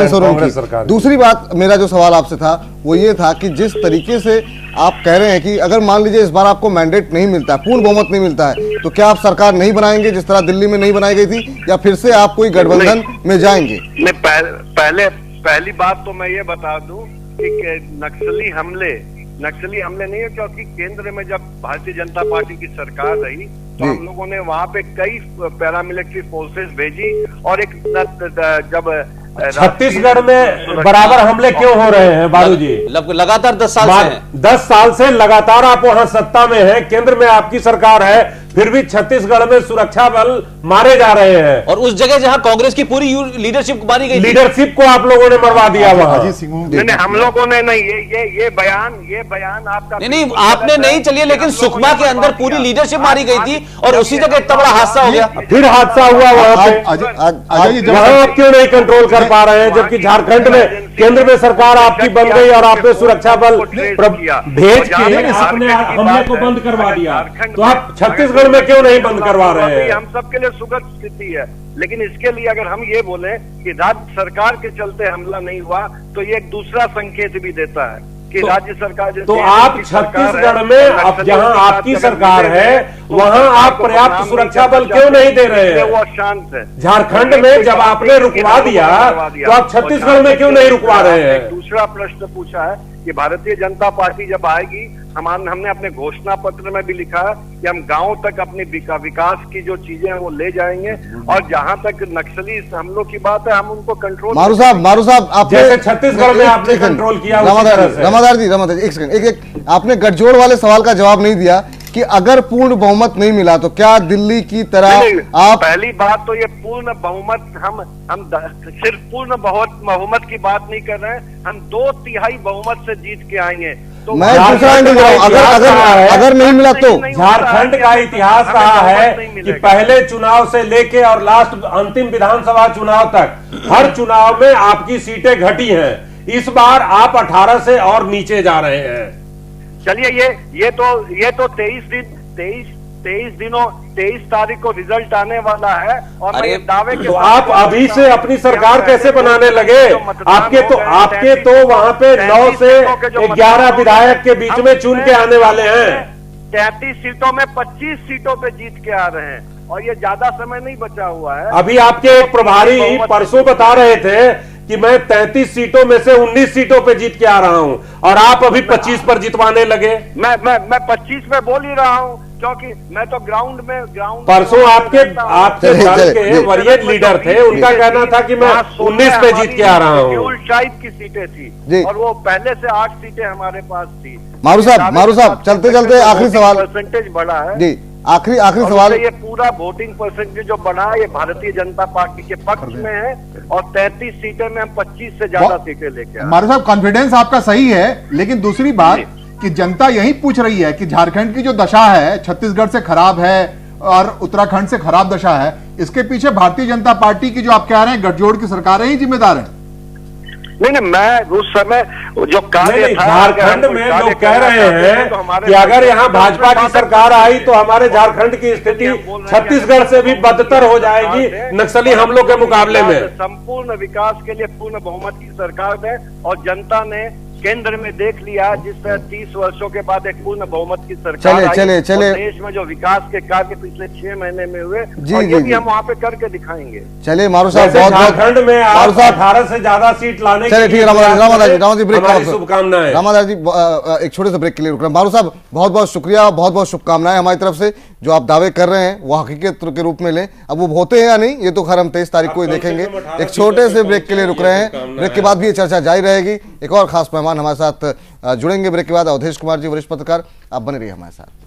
सोरेन की। दूसरी बात, मेरा जो सवाल आपसे था वो ये था कि जिस तरीके से आप कह रहे हैं कि अगर मान लीजिए इस बार आपको मैंडेट नहीं मिलता है, पूर्ण बहुमत नहीं मिलता है, तो क्या आप सरकार नहीं बनाएंगे जिस तरह दिल्ली में नहीं बनाई गई थी, या फिर से आप कोई गठबंधन में जाएंगे? पहली बात तो मैं ये बता दूं कि नक्सली हमले नहीं है, क्योंकि केंद्र में जब भारतीय जनता पार्टी की सरकार रही तो हम लोगों ने वहां पे कई पैरामिलिट्री फोर्सेस भेजी, और एक जब छत्तीसगढ़ में बराबर हमले क्यों हो रहे हैं बाबू जी? लगातार 10 साल से 10 साल से लगातार आप वहां सत्ता में हैं, केंद्र में आपकी सरकार है, फिर भी छत्तीसगढ़ में सुरक्षा बल मारे जा रहे हैं, और उस जगह जहां कांग्रेस की पूरी लीडरशिप मारी गई, लीडरशिप को आप लोगों ने मरवा दिया वहां। नहीं, हम लोगों ने नहीं, ये बयान आपका नहीं, आपने नहीं चलिए, लेकिन सुकमा के अंदर पूरी लीडरशिप मारी गई थी, और उसी जगह इतना बड़ा हादसा हो गया। फिर हादसा हुआ वहां पे, वहां आप क्यों नहीं कंट्रोल कर पा रहे हैं, जबकि झारखंड में केंद्र में सरकार आपकी बन गई और आपने सुरक्षा बल भेज के अपने हमले को बंद करवा दिया, तो आप छत्तीसगढ़ में क्यों नहीं बंद करवा रहे हैं? हम सबके लिए सुखद स्थिति है, लेकिन इसके लिए अगर हम ये बोले कि राज्य सरकार के चलते हमला नहीं हुआ, तो ये एक दूसरा संकेत भी देता है कि राज्य सरकार, तो आप छत्तीसगढ़ में अब जहां आपकी सरकार है वहां आप पर्याप्त सुरक्षा बल क्यों नहीं दे रहे हैं? वो शांत है। झारखंड में जब आपने रुकवा दिया तो आप छत्तीसगढ़ में क्यों नहीं रुकवा रहे हैं? दूसरा प्रश्न पूछा है कि भारतीय जनता पार्टी जब आएगी, हमने अपने घोषणा पत्र में भी लिखा है कि हम गांव तक अपनी विकास की जो चीजें हैं वो ले जाएंगे, और जहां तक नक्सली हमलों की बात है, हम उनको कंट्रोल। मारू साहब आप जैसे छत्तीसगढ़ में आपने कंट्रोल किया, रामाधार जी एक सेकंड, एक आपने गठजोड़ वाले सवाल का जवाब नहीं दिया कि अगर पूर्ण बहुमत नहीं मिला तो क्या दिल्ली की तरह आप। पहली बात तो ये पूर्ण बहुमत, हम सिर्फ पूर्ण बहुमत की बात नहीं कर रहे हैं, हम 2/3 बहुमत से जीत के आएंगे। तो मैं दूसरा अगर नहीं मिला तो झारखंड का इतिहास रहा है कि पहले चुनाव से लेके और लास्ट अंतिम विधानसभा चुनाव तक हर चुनाव में आपकी सीटें घटी हैं। इस बार आप 18 से और नीचे जा रहे हैं। चलिए ये तो 23 तारीख को रिजल्ट आने वाला है, और मैं दावे के तो आप अभी से अपनी सरकार कैसे बनाने लगे? आपके तो वहां पे 9 से 11 विधायक के बीच में चुन के आने वाले हैं। 33 सीटों में 25 सीटों पे जीत के आ रहे हैं, और ये ज्यादा समय नहीं बचा हुआ है। अभी आपके एक प्रभारी परसों बता रहे थे कि मैं 33 सीटों में से 19 सीटों पे जीत के आ रहा हूं, और आप अभी 25 पर जितवाने लगे। मैं 25 में बोल ही रहा हूं, क्योंकि मैं तो ग्राउंड परसों आपके दल के वरीय लीडर थे, उनका कहना था कि मैं 19 पे जीत के आ रहा हूं। टाइप की सीटें थी, और वो पहले से 8 सीटें हमारे पास थी। मारू साहब चलते चलते आखिरी सवाल, परसेंटेज बढ़ा है जी, आखिरी सवाल। ये पूरा वोटिंग परसेंटेज जो बढ़ा है, ये भारतीय जनता पार्टी के पक्ष में है, और 33 सीटें में हम 25 से ज्यादा सीटें लेके। मारू साहब, कॉन्फिडेंस आपका सही है, लेकिन दूसरी बात कि जनता यही पूछ रही है कि झारखंड की जो दशा है छत्तीसगढ़ से खराब है और उत्तराखंड से खराब दशा है, इसके पीछे भारतीय जनता पार्टी की जो आप कह रहे हैं गठजोड़ की सरकारें ही जिम्मेदार हैं। नहीं, मैं उस समय जो कार्य था, झारखंड में लोग कह रहे हैं कि अगर यहाँ भाजपा की सरकार आई तो हमारे झारखंड की स्थिति छत्तीसगढ़ से भी बदतर हो जाएगी नक्सली हमलों के मुकाबले में। संपूर्ण विकास के लिए पूर्ण बहुमत की सरकार है, और जनता ने केंद्र में देख लिया, जिस तरह 30 वर्षों के बाद एक पूर्ण बहुमत की सरकार चले देश में जो विकास के कार्य पिछले 6 महीने में हुए, और ये भी हम वहाँ पे करके दिखाएंगे। चलिए मारू साहब, झारखंड में आप 18 से ज्यादा सीट लाने चलिए ठीक है। रामाधार जी ब्रेक, शुभकामनाएं। रामाधार जी एक छोटे से ब्रेक के लिए रुक रहे हैं। मारू साहब बहुत बहुत शुक्रिया, बहुत बहुत शुभकामनाएं हमारी तरफ से। जो आप दावे कर रहे हैं वो हकीकत के रूप में लें, अब वो होते हैं या नहीं ये तो खैर हम 23 तारीख को ही देखेंगे। एक छोटे से ब्रेक के लिए रुक रहे हैं, ब्रेक के बाद भी ये चर्चा जारी रहेगी। एक और खास मेहमान हमारे साथ जुड़ेंगे ब्रेक के बाद, अवधेश कुमार जी, वरिष्ठ पत्रकार, आप बने रहिए हमारे साथ।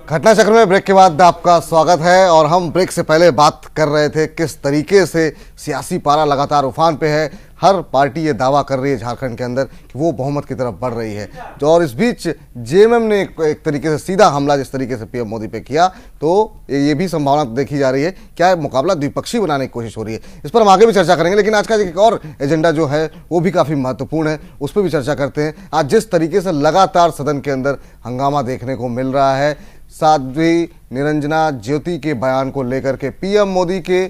घटना चक्र में ब्रेक के बाद आपका स्वागत है। और हम ब्रेक से पहले बात कर रहे थे किस तरीके से सियासी पारा लगातार उफान पे है। हर पार्टी ये दावा कर रही है झारखंड के अंदर कि वो बहुमत की तरफ बढ़ रही है। और इस बीच जेएमएम ने एक तरीके से सीधा हमला जिस तरीके से पीएम मोदी पे किया, तो ये भी संभावना देखी जा रही है क्या मुकाबला द्विपक्षीय बनाने की कोशिश हो रही है। इस पर हम आगे भी चर्चा करेंगे, लेकिन आज का एक और एजेंडा जो है वो भी काफ़ी महत्वपूर्ण है, उस पर भी चर्चा करते हैं। आज जिस तरीके से लगातार सदन के अंदर हंगामा देखने को मिल रहा है, साध्वी निरंजना ज्योति के बयान को लेकर के पीएम मोदी के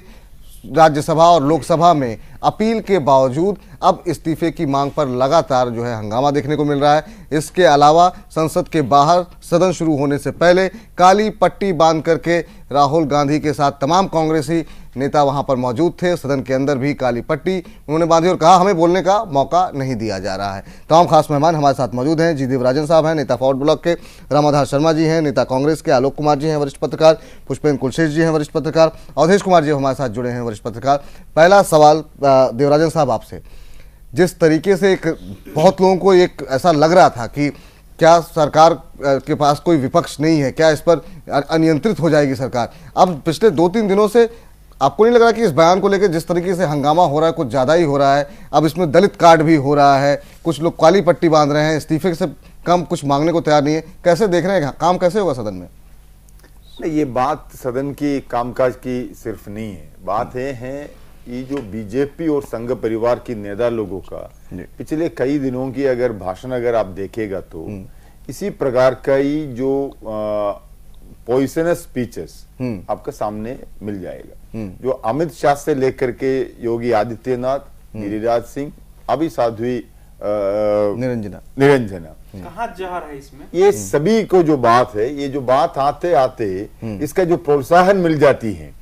राज्यसभा और लोकसभा में अपील के बावजूद अब इस्तीफे की मांग पर लगातार जो है हंगामा देखने को मिल रहा है। इसके अलावा संसद के बाहर सदन शुरू होने से पहले काली पट्टी बांध करके राहुल गांधी के साथ तमाम कांग्रेसी नेता वहां पर मौजूद थे। सदन के अंदर भी काली पट्टी उन्होंने बांधी और कहा हमें बोलने का मौका नहीं दिया जा रहा है। तमाम खास मेहमान हमारे साथ मौजूद हैं। जी देवराजन साहब हैं, नेता फॉरवर्ड ब्लॉक के, रामाधार शर्मा जी हैं, नेता कांग्रेस के, आलोक कुमार जी हैं, वरिष्ठ पत्रकार, पुष्पेंद्र कुलशेष जी हैं, वरिष्ठ पत्रकार, अवधेश कुमार जी हमारे साथ जुड़े हैं, वरिष्ठ पत्रकार। पहला सवाल देवराजन साहब आपसे, जिस तरीके से एक बहुत लोगों को एक ऐसा लग रहा था कि क्या सरकार के पास कोई विपक्ष नहीं है, क्या इस पर अनियंत्रित हो जाएगी सरकार, अब पिछले 2-3 दिनों से आपको नहीं लग रहा कि इस बयान को लेकर जिस तरीके से हंगामा हो रहा है कुछ ज़्यादा ही हो रहा है? अब इसमें दलित कार्ड भी हो रहा है, कुछ लोग काली पट्टी बांध रहे हैं, इस्तीफे से कम कुछ मांगने को तैयार नहीं है। कैसे देख रहे हैं काम कैसे होगा सदन में? ये बात सदन की कामकाज की सिर्फ नहीं है, बात है ये जो बीजेपी और संघ परिवार की नेता लोगों का पिछले कई दिनों की अगर भाषण अगर आप देखेगा तो इसी प्रकार का ही जो पॉइजनस स्पीचेस आपका सामने मिल जाएगा। जो अमित शाह से लेकर के योगी आदित्यनाथ, गिरिराज सिंह, अभी साध्वी निरंजना कहाँ जहर है इसमें, ये सभी को जो बात है, ये जो बात आते आते इसका जो प्रोत्साहन मिल जाती है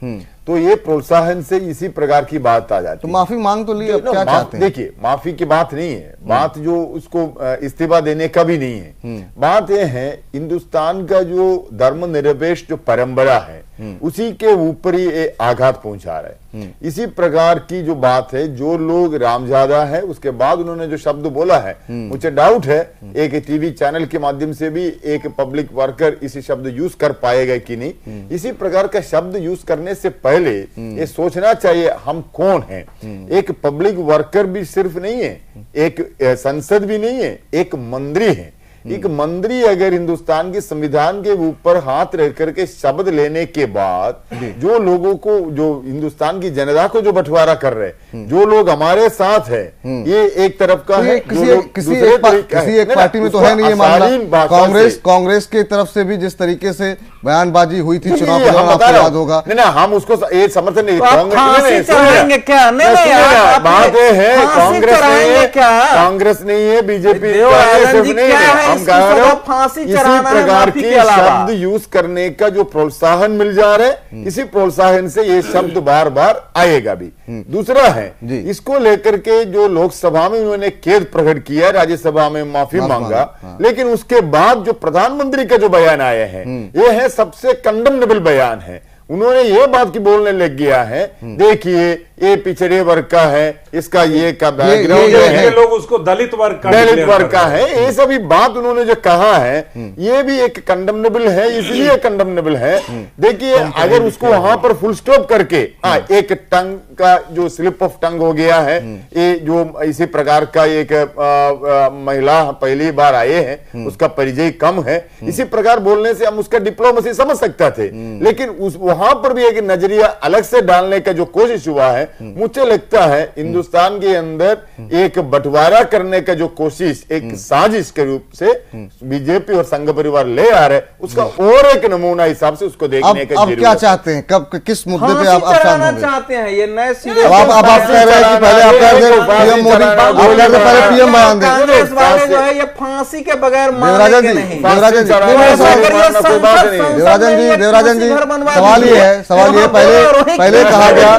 तो ये प्रोत्साहन से इसी प्रकार की बात आ जाती है। तो माफी मांग तो ली, अब क्या चाहते हैं? देखिए, माफी की बात नहीं है, बात जो उसको इस्तीफा देने का भी नहीं है। बात यह है हिंदुस्तान का जो धर्मनिरपेक्ष जो परंपरा है उसी के ऊपर ही आघात पहुंचा रहा है। इसी प्रकार की जो बात है, जो लोग रामजादा है उसके बाद उन्होंने जो शब्द बोला है, मुझे डाउट है एक टीवी चैनल के माध्यम से भी एक पब्लिक वर्कर इसी शब्द यूज कर पाएगा कि नहीं। इसी प्रकार का शब्द यूज करने से पहले ये सोचना चाहिए हम कौन हैं। एक पब्लिक वर्कर भी सिर्फ नहीं है, एक संसद भी नहीं है, एक मंत्री है। एक मंत्री अगर हिंदुस्तान के संविधान के ऊपर हाथ रख करके शब्द लेने के बाद जो लोगों को, जो हिंदुस्तान की जनता को जो बंटवारा कर रहे, जो लोग हमारे साथ है, ये एक तरफ का है। किसी एक पार्टी में तो है नहीं ये मामला। कांग्रेस की तरफ से भी जिस तरीके से बयानबाजी हुई थी चुनाव के दौरान, आपको याद होगा। नहीं, हम उसको समर्थन नहीं, कांग्रेस नहीं है, बीजेपी हम कह रहे हो इसी प्रकार के शब्द यूज करने का जो प्रोत्साहन मिल जा रहा है, इसी प्रोत्साहन से ये शब्द बार बार आएगा भी। दूसरा है, इसको लेकर के जो लोकसभा में उन्होंने खेद प्रकट किया, राज्यसभा में माफी मांगा, लेकिन उसके बाद जो प्रधानमंत्री का जो बयान आया है ये है सबसे कंडेमनेबल बयान है। उन्होंने ये बात की बोलने लग गया है, देखिए ये पिछड़े वर्ग का है, इसका ये का बैकग्राउंड है, लोग उसको दलित वर्ग का है, ये सभी बात उन्होंने जो कहा है ये भी एक कंडेमनेबल है, इसलिए कंडेमनेबल है। देखिए, अगर उसको वहां पर फुल स्टॉप करके एक टंग का जो स्लिप ऑफ टंग हो गया है, ये जो इसी प्रकार का एक महिला पहली बार आए हैं उसका परिचय कम है, इसी प्रकार बोलने से हम उसका डिप्लोमेसी समझ सकते थे। लेकिन उस वहां पर भी एक नजरिया अलग से डालने का जो कोशिश हुआ है, मुझे लगता है हिंदुस्तान के अंदर एक बंटवारा करने का जो कोशिश एक साजिश के रूप से बीजेपी और संघ परिवार ले आ रहे, उसका और एक नमूना हिसाब से उसको देखने का अब क्या चाहते हैं, कब किस मुद्दे पे आप चाहते हैं? ये नए सिरे आप कह रहे हैं कि पहले आप कह रहे हैं पीएम मोदी, पहले पीएम बयान दें। कांग्रेस वाले जो है ये फांसी के बगैर देवराजन जी सवाल ये पहले कहा गया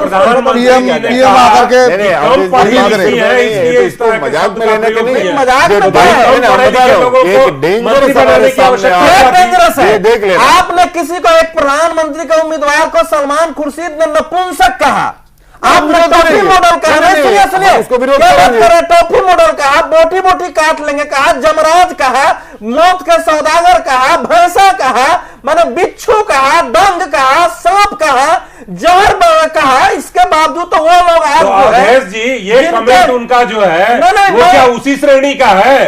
पीएम आकर के मजाक में लेने के नहीं, देख ले। आपने किसी को, एक प्रधानमंत्री के उम्मीदवार को सलमान खुर्शीद ने नपुंसक कहा, आपने टॉफी मॉडल कहा, टॉफी मॉडल कहा, बोटी बोटी काट लेंगे कहा, जमराज कहा, मौत के सौदागर कहा, भैंसा कहा, मैंने बिच्छू कहा, डंग कहा, सांप कहा, जहर कहा। इसके बावजूद तो वो लोग तो अवधेश जी ये कमेंट उनका जो है वो क्या उसी श्रेणी का है?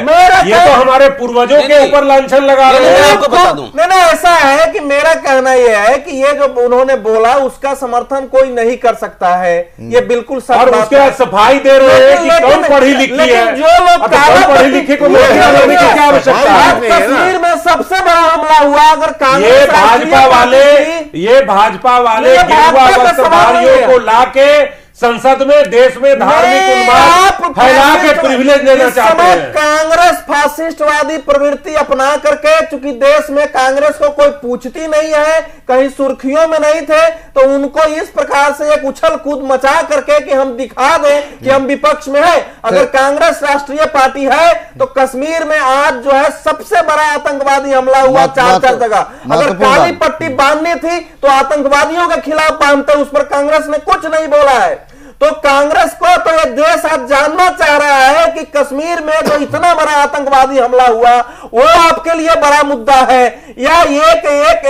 ये तो हमारे पूर्वजों के ऊपर लांछन लगा रहे हैं। आपको बता दूं, नहीं ऐसा है कि मेरा कहना यह है कि ये जो उन्होंने बोला उसका समर्थन कोई नहीं कर सकता है, ये बिल्कुल सच और उसके सफाई दे रहे हैं कि कौन पढ़ी लिखी है, जो लोग पढ़ी लिखी को की क्या आवश्यकता है? कश्मीर में सबसे बड़ा हमला हुआ, अगर ये भाजपा वाले गेरुआ वस्त्रधारियों को लाके संसद में देश में धार्मिक उन्माद फैला के प्रिविलेज देना चाहते हैं। कांग्रेस फासिस्टवादी प्रवृत्ति अपना करके, चूंकि देश में कांग्रेस को कोई पूछती नहीं है, कहीं सुर्खियों में नहीं थे, तो उनको इस प्रकार से एक उछल कूद मचा करके कि हम दिखा दें कि हम विपक्ष में है। अगर कांग्रेस राष्ट्रीय पार्टी है तो कश्मीर में आज जो है सबसे बड़ा आतंकवादी हमला हुआ, चार जगह। अगर काली पट्टी बांधनी थी तो आतंकवादियों के खिलाफ बांधते, उस पर कांग्रेस ने कुछ नहीं बोला है। तो कांग्रेस को तो ये देश आज जानना चाह रहा है कि कश्मीर में जो इतना बड़ा आतंकवादी हमला हुआ वो आपके लिए बड़ा मुद्दा है, या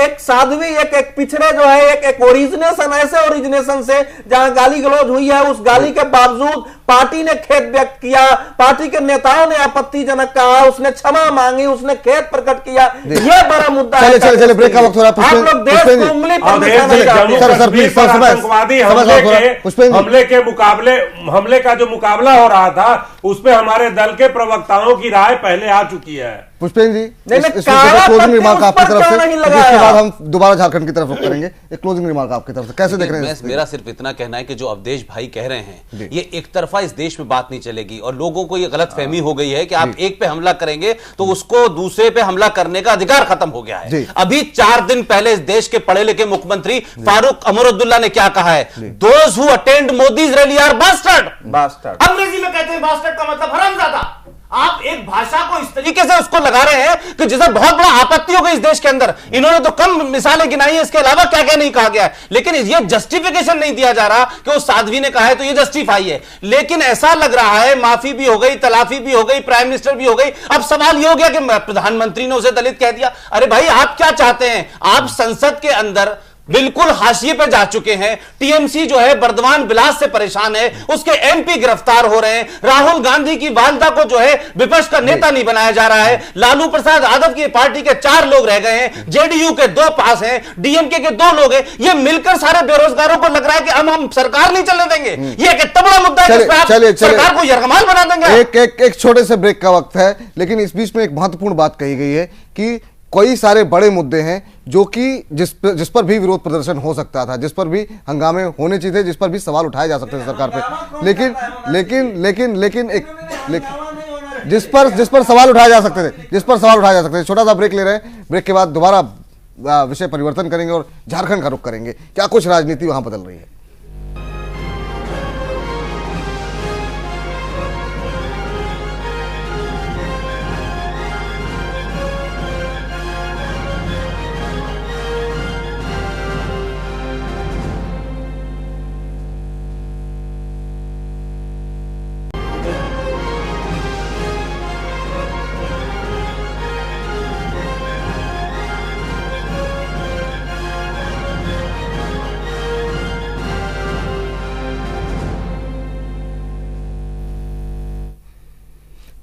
एक साध्वी एक पिछड़े जो है एक ओरिजिनेशन, ऐसे ओरिजिनेशन से जहां गाली गलौज हुई है, उस गाली के बावजूद पार्टी ने खेद व्यक्त किया, पार्टी के नेताओं ने आपत्तिजनक कहा, उसने क्षमा मांगी, उसने खेद प्रकट किया, ये बड़ा मुद्दा है। चले ब्रेक का वक्त हो रहा है। आप लोग देश को उंगली पर हमले का जो मुकाबला हो रहा था उसमें हमारे दल के प्रवक्ताओं की राय पहले आ चुकी है। पुष्पेंद्र जी, क्लोजिंग रिमार्क आपकी तरफ से, इसके बाद हम दोबारा झारखंड की तरफ रुख करेंगे। एक क्लोजिंग रिमार्क आपकी तरफ से कैसे देख रहे हैं? मेरा सिर्फ इतना कहना है कि जो अवधेश भाई कह रहे हैं ये एक तरफा इस देश में बात नहीं चलेगी, और लोगों को ये गलतफहमी हो गई है कि आप एक पे हमला करेंगे तो उसको दूसरे पे हमला करने का अधिकार खत्म हो गया है। अभी 4 दिन पहले इस देश के पढ़े लिखे मुख्यमंत्री फारूक अमरुद्दुल्ला ने क्या कहा है? Those who attend Modi's rally are bastard. अंग्रेजी में कहते हैं बास्टर्ड का मतलब हरामजादा। आप एक भाषा को इस तरीके से उसको लगा रहे हैं कि जैसे बहुत बड़ा आपत्ति हो गई इस देश के अंदर। इन्होंने तो कम मिसालें गिनाई है, इसके अलावा क्या क्या नहीं कहा गया है, लेकिन ये जस्टिफिकेशन नहीं दिया जा रहा कि उस साध्वी ने कहा है तो ये जस्टिफाई है। लेकिन ऐसा लग रहा है माफी भी हो गई, तलाफी भी हो गई, प्राइम मिनिस्टर भी हो गई, अब सवाल ये हो गया कि प्रधानमंत्री ने उसे दलित कह दिया। अरे भाई आप क्या चाहते हैं? आप संसद के अंदर बिल्कुल हाशिए पे जा चुके हैं। टीएमसी जो है बर्दवान विलास से परेशान है, उसके एमपी गिरफ्तार हो रहे हैं। राहुल गांधी की वालदा को जो है विपक्ष का नेता नहीं बनाया जा रहा है। लालू प्रसाद यादव की पार्टी के 4 लोग रह गए हैं, जेडीयू के 2 पास हैं, डीएमके के 2 लोग हैं। ये मिलकर सारे बेरोजगारों को लग रहा है कि हम सरकार नहीं चलने देंगे। ये कितना बड़ा मुद्दा है जिस पे आप सरकार को यरगमाल बना देंगे। एक छोटे से ब्रेक का वक्त है, लेकिन इस बीच में एक महत्वपूर्ण बात कही गई है कि कई सारे बड़े मुद्दे हैं जो कि जिस पर भी विरोध प्रदर्शन हो सकता था, जिस पर भी हंगामे होने चाहिए थे, जिस पर भी सवाल उठाए जा सकते थे सरकार पे, लेकिन जिस पर सवाल उठाए जा सकते थे। छोटा सा ब्रेक ले रहे हैं, ब्रेक के बाद दोबारा विषय परिवर्तन करेंगे और झारखंड का रुख करेंगे। क्या कुछ राजनीति वहां बदल रही है।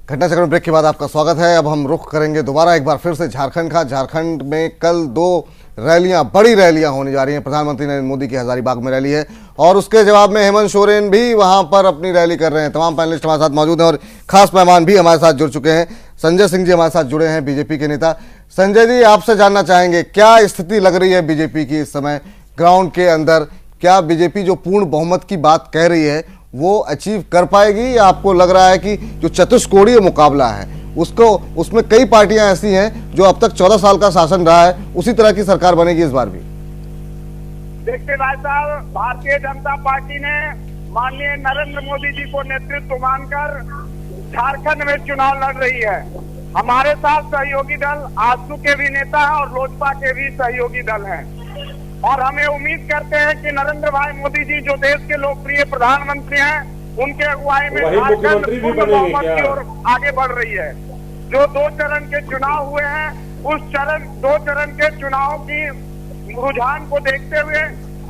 घटनाचक्र ब्रेक के बाद आपका स्वागत है। अब हम रुख करेंगे दोबारा एक बार फिर से झारखंड का। झारखंड में कल 2 रैलियां, बड़ी रैलियां होने जा रही हैं। प्रधानमंत्री नरेंद्र मोदी की हजारीबाग में रैली है और उसके जवाब में हेमंत सोरेन भी वहां पर अपनी रैली कर रहे हैं। तमाम पैनलिस्ट हमारे साथ मौजूद हैं और खास मेहमान भी हमारे साथ जुड़ चुके हैं। संजय सिंह जी हमारे साथ जुड़े हैं, बीजेपी के नेता। संजय जी, आपसे जानना चाहेंगे क्या स्थिति लग रही है बीजेपी की इस समय ग्राउंड के अंदर? क्या बीजेपी जो पूर्ण बहुमत की बात कह रही है वो अचीव कर पाएगी, या आपको लग रहा है कि जो चतुष्कोणीय मुकाबला है उसमें कई पार्टियां ऐसी हैं जो अब तक 14 साल का शासन रहा है, उसी तरह की सरकार बनेगी इस बार भी? देखिए भाई साहब, भारतीय जनता पार्टी ने माननीय नरेंद्र मोदी जी को नेतृत्व मानकर झारखंड में चुनाव लड़ रही है। हमारे साथ सहयोगी दल आजसू के भी नेता है और लोजपा के भी सहयोगी दल हैं, और हमें उम्मीद करते हैं कि नरेंद्र भाई मोदी जी जो देश के लोकप्रिय प्रधानमंत्री हैं, उनके अगुवाई में झारखंड पूर्ण बहुमत की ओर आगे बढ़ रही है। जो 2 चरण के चुनाव हुए हैं, उस 2 चरण के चुनाव की रुझान को देखते हुए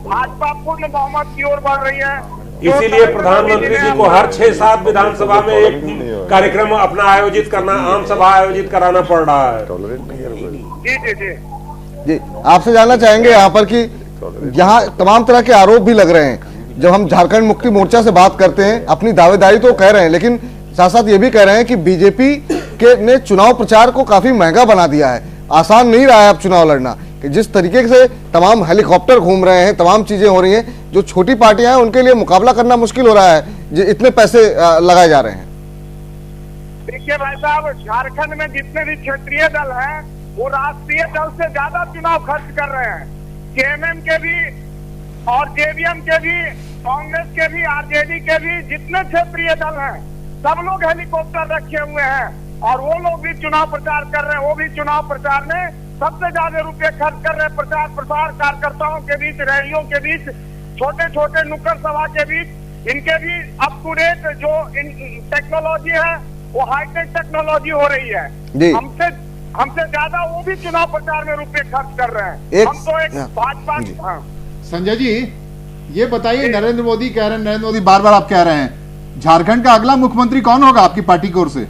भाजपा पूर्ण बहुमत की ओर बढ़ रही है। इसीलिए प्रधानमंत्री जी को हर 6-7 विधानसभा में एक कार्यक्रम अपना आयोजित करना, आम सभा आयोजित कराना पड़ रहा है। जी, आपसे जानना चाहेंगे यहाँ पर कि यहाँ तमाम तरह के आरोप भी लग रहे हैं। जब हम झारखंड मुक्ति मोर्चा से बात करते हैं, अपनी दावेदारी तो कह रहे हैं, लेकिन साथ साथ ये भी कह रहे हैं कि बीजेपी ने चुनाव प्रचार को काफी महंगा बना दिया है। आसान नहीं रहा है अब चुनाव लड़ना, कि जिस तरीके से तमाम हेलीकॉप्टर घूम रहे हैं, तमाम चीजें हो रही हैं, जो छोटी पार्टियां हैं उनके लिए मुकाबला करना मुश्किल हो रहा है, इतने पैसे लगाए जा रहे हैं। देखिए भाई साहब, झारखंड में जितने भी क्षेत्रीय दल हैं वो राष्ट्रीय दल से ज्यादा चुनाव खर्च कर रहे हैं। जेएमएम के भी और जेवीएम के भी, कांग्रेस के भी, आरजेडी के भी, जितने क्षेत्रीय दल हैं सब लोग हेलीकॉप्टर रखे हुए हैं और वो लोग भी चुनाव प्रचार कर रहे हैं। वो भी चुनाव प्रचार में सबसे ज्यादा रुपए खर्च कर रहे हैं। प्रचार प्रसार, कार्यकर्ताओं के बीच, रैलियों के बीच, छोटे छोटे नुक्कड़ सभा के बीच इनके भी अप टू डेट जो टेक्नोलॉजी है वो हाईटेक टेक्नोलॉजी हो रही है। हमसे ज्यादा वो भी चुनाव प्रचार में रुपए खर्च कर रहे हैं। हम तो एक भाजपा। संजय जी ये बताइए, नरेंद्र मोदी कह रहे हैं, नरेंद्र मोदी बार बार आप कह रहे हैं, झारखंड का अगला मुख्यमंत्री कौन होगा आपकी पार्टी की ओर से?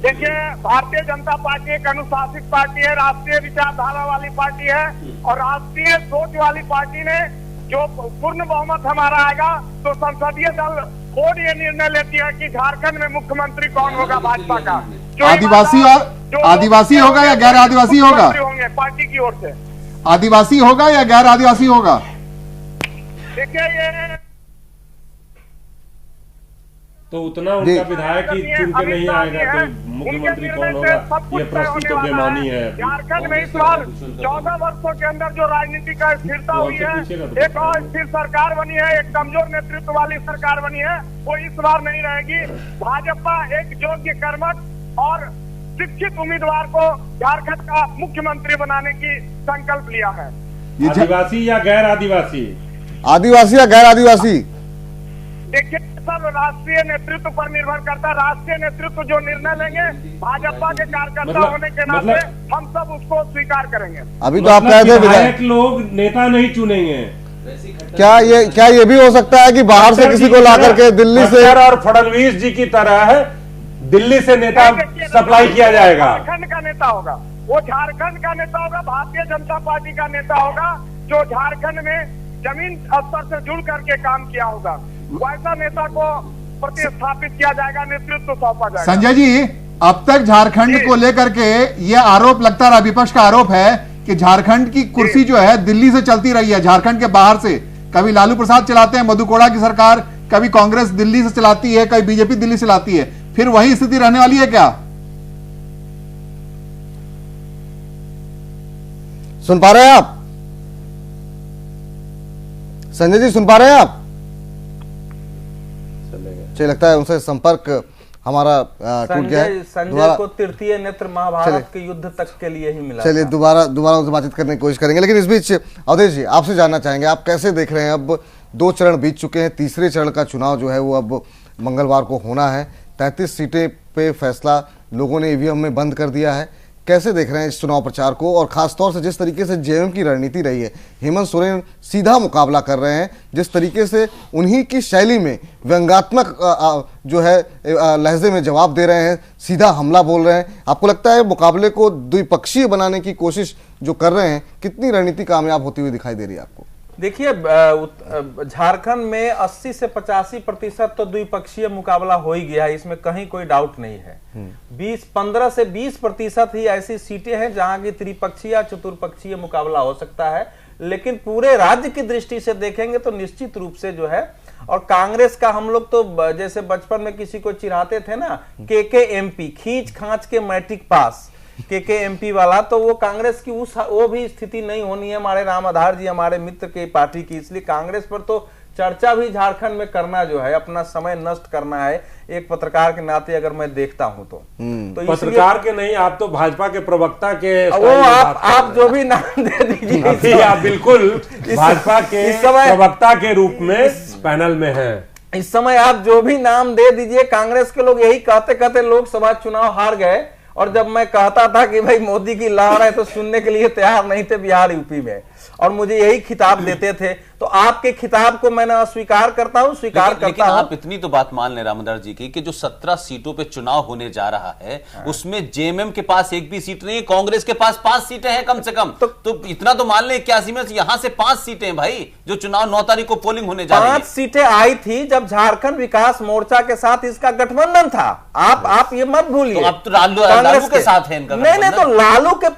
देखिए, भारतीय जनता पार्टी एक अनुशासित पार्टी है, राष्ट्रीय विचारधारा वाली पार्टी है और राष्ट्रीय सोच वाली पार्टी ने जो पूर्ण बहुमत हमारा आएगा तो संसदीय दल बोर्ड ये निर्णय लेती है कि झारखंड में मुख्यमंत्री कौन होगा भाजपा का। आदिवासी होगा या गैर आदिवासी होगा? होंगे पार्टी की ओर से। आदिवासी होगा या गैर आदिवासी होगा? देखिए, ये तो उतना उनका विधायक ही चुन के नहीं आएगा तो मुख्यमंत्री कौन होगा, ये प्रश्न तो बेमानी है। झारखंड में इस बार 14 वर्षों के अंदर जो राजनीति का स्थिरता हुई है, एक और स्थिर सरकार बनी है, एक कमजोर नेतृत्व वाली सरकार बनी है, वो इस बार नहीं रहेगी। भाजपा एक योग्य कर्मठ और शिक्षित उम्मीदवार को झारखंड का मुख्यमंत्री बनाने की संकल्प लिया है। आदिवासी या गैर आदिवासी? आदिवासी या गैर आदिवासी? देखिए, सब राष्ट्रीय नेतृत्व पर निर्भर करता है। राष्ट्रीय नेतृत्व जो निर्णय लेंगे, भाजपा के कार्यकर्ता होने के नाते हम सब उसको स्वीकार करेंगे। अभी तो आप कह रहे थे विधायक लोग नेता नहीं चुनेंगे, क्या ये भी हो सकता है कि बाहर से किसी को ला करके दिल्ली से और फडणवीस जी की तरह दिल्ली से नेता सप्लाई किया जाएगा? झारखंड का नेता होगा, वो झारखंड का नेता होगा, भारतीय जनता पार्टी का नेता होगा जो झारखंड में जमीन स्तर से जुड़ करके काम किया होगा। वैसा नेता को प्रतिस्थापित किया जाएगा, नेतृत्व सौंपा जाएगा। संजय जी, अब तक झारखंड को लेकर के ये आरोप लगता रहा, विपक्ष का आरोप है कि झारखंड की कुर्सी जो है दिल्ली से चलती रही है, झारखंड के बाहर से। कभी लालू प्रसाद चलाते हैं, मधु कोड़ा की सरकार, कभी कांग्रेस दिल्ली से चलाती है, कभी बीजेपी दिल्ली से चलाती है। फिर वही स्थिति रहने वाली है क्या? सुन पा रहे हैं आप? संजय जी सुन पा रहे हैं आप? चलिए, लगता है उनसे संपर्क हमारा टूट गया है। संजय को तृतीय नेत्र महाभारत के युद्ध तक के लिए ही मिला। चलिए दोबारा उनसे बातचीत करने की कोशिश करेंगे, लेकिन इस बीच अवधेश जी आपसे जानना चाहेंगे, आप कैसे देख रहे हैं? अब 2 चरण बीत चुके हैं, तीसरे चरण का चुनाव जो है वो अब मंगलवार को होना है। 33 सीटें पे फैसला लोगों ने ईवीएम में बंद कर दिया है। कैसे देख रहे हैं इस चुनाव प्रचार को, और खासतौर से जिस तरीके से जेएमएम की रणनीति रही है, हेमंत सोरेन सीधा मुकाबला कर रहे हैं, जिस तरीके से उन्हीं की शैली में व्यंग्यात्मक जो है लहजे में जवाब दे रहे हैं, सीधा हमला बोल रहे हैं, आपको लगता है मुकाबले को द्विपक्षीय बनाने की कोशिश जो कर रहे हैं, कितनी रणनीति कामयाब होती हुई दिखाई दे रही है आपको? देखिए, झारखंड में 80 से 85% तो द्विपक्षीय मुकाबला हो ही गया है, इसमें कहीं कोई डाउट नहीं है। 15 से 20% ही ऐसी सीटें हैं जहां की त्रिपक्षीय या चतुर्पक्षीय मुकाबला हो सकता है, लेकिन पूरे राज्य की दृष्टि से देखेंगे तो निश्चित रूप से जो है, और कांग्रेस का हम लोग तो जैसे बचपन में किसी को चिढ़ाते थे ना, के एमपी, खींच खांच के मैट्रिक पास, के एमपी वाला, तो वो कांग्रेस की वो भी स्थिति नहीं होनी है हमारे राम आधार जी, हमारे मित्र के पार्टी की। इसलिए कांग्रेस पर तो चर्चा भी झारखंड में करना जो है, अपना समय नष्ट करना है, एक पत्रकार के नाते अगर मैं देखता हूं तो पत्रकार के नहीं, आप तो भाजपा के प्रवक्ता के, वो आप जो भी नाम दे दीजिए, आप बिल्कुल भाजपा के प्रवक्ता के रूप में पैनल में हैं। इस समय आप जो भी नाम दे दीजिए, कांग्रेस के लोग यही कहते कहते लोकसभा चुनाव हार गए, और जब मैं कहता था कि भाई मोदी की लहर है तो सुनने के लिए तैयार नहीं थे बिहार यूपी में, और मुझे यही खिताब देते थे। तो आपके खिताब को मैंने अस्वीकार करता हूं, स्वीकार करता हूं। आप इतनी तो बात मान ले रामदास जी की कि जो 17 सीटों पे चुनाव होने जा रहा है, उसमें जेएमएम के पास एक भी सीट नहीं है, कांग्रेस के पास 5 सीटें हैं कम से कम। तो इतना तो मान ले 81 में यहां से 5 सीटें हैं भाई, जो चुनाव 9 तारीख को पोलिंग होने जा रही है। 5 सीटें आई थी जब झारखंड विकास मोर्चा के साथ इसका गठबंधन था। आप ये मत भूलिए। तो अब तो लालू के साथ है इनका। नहीं, तो लालू के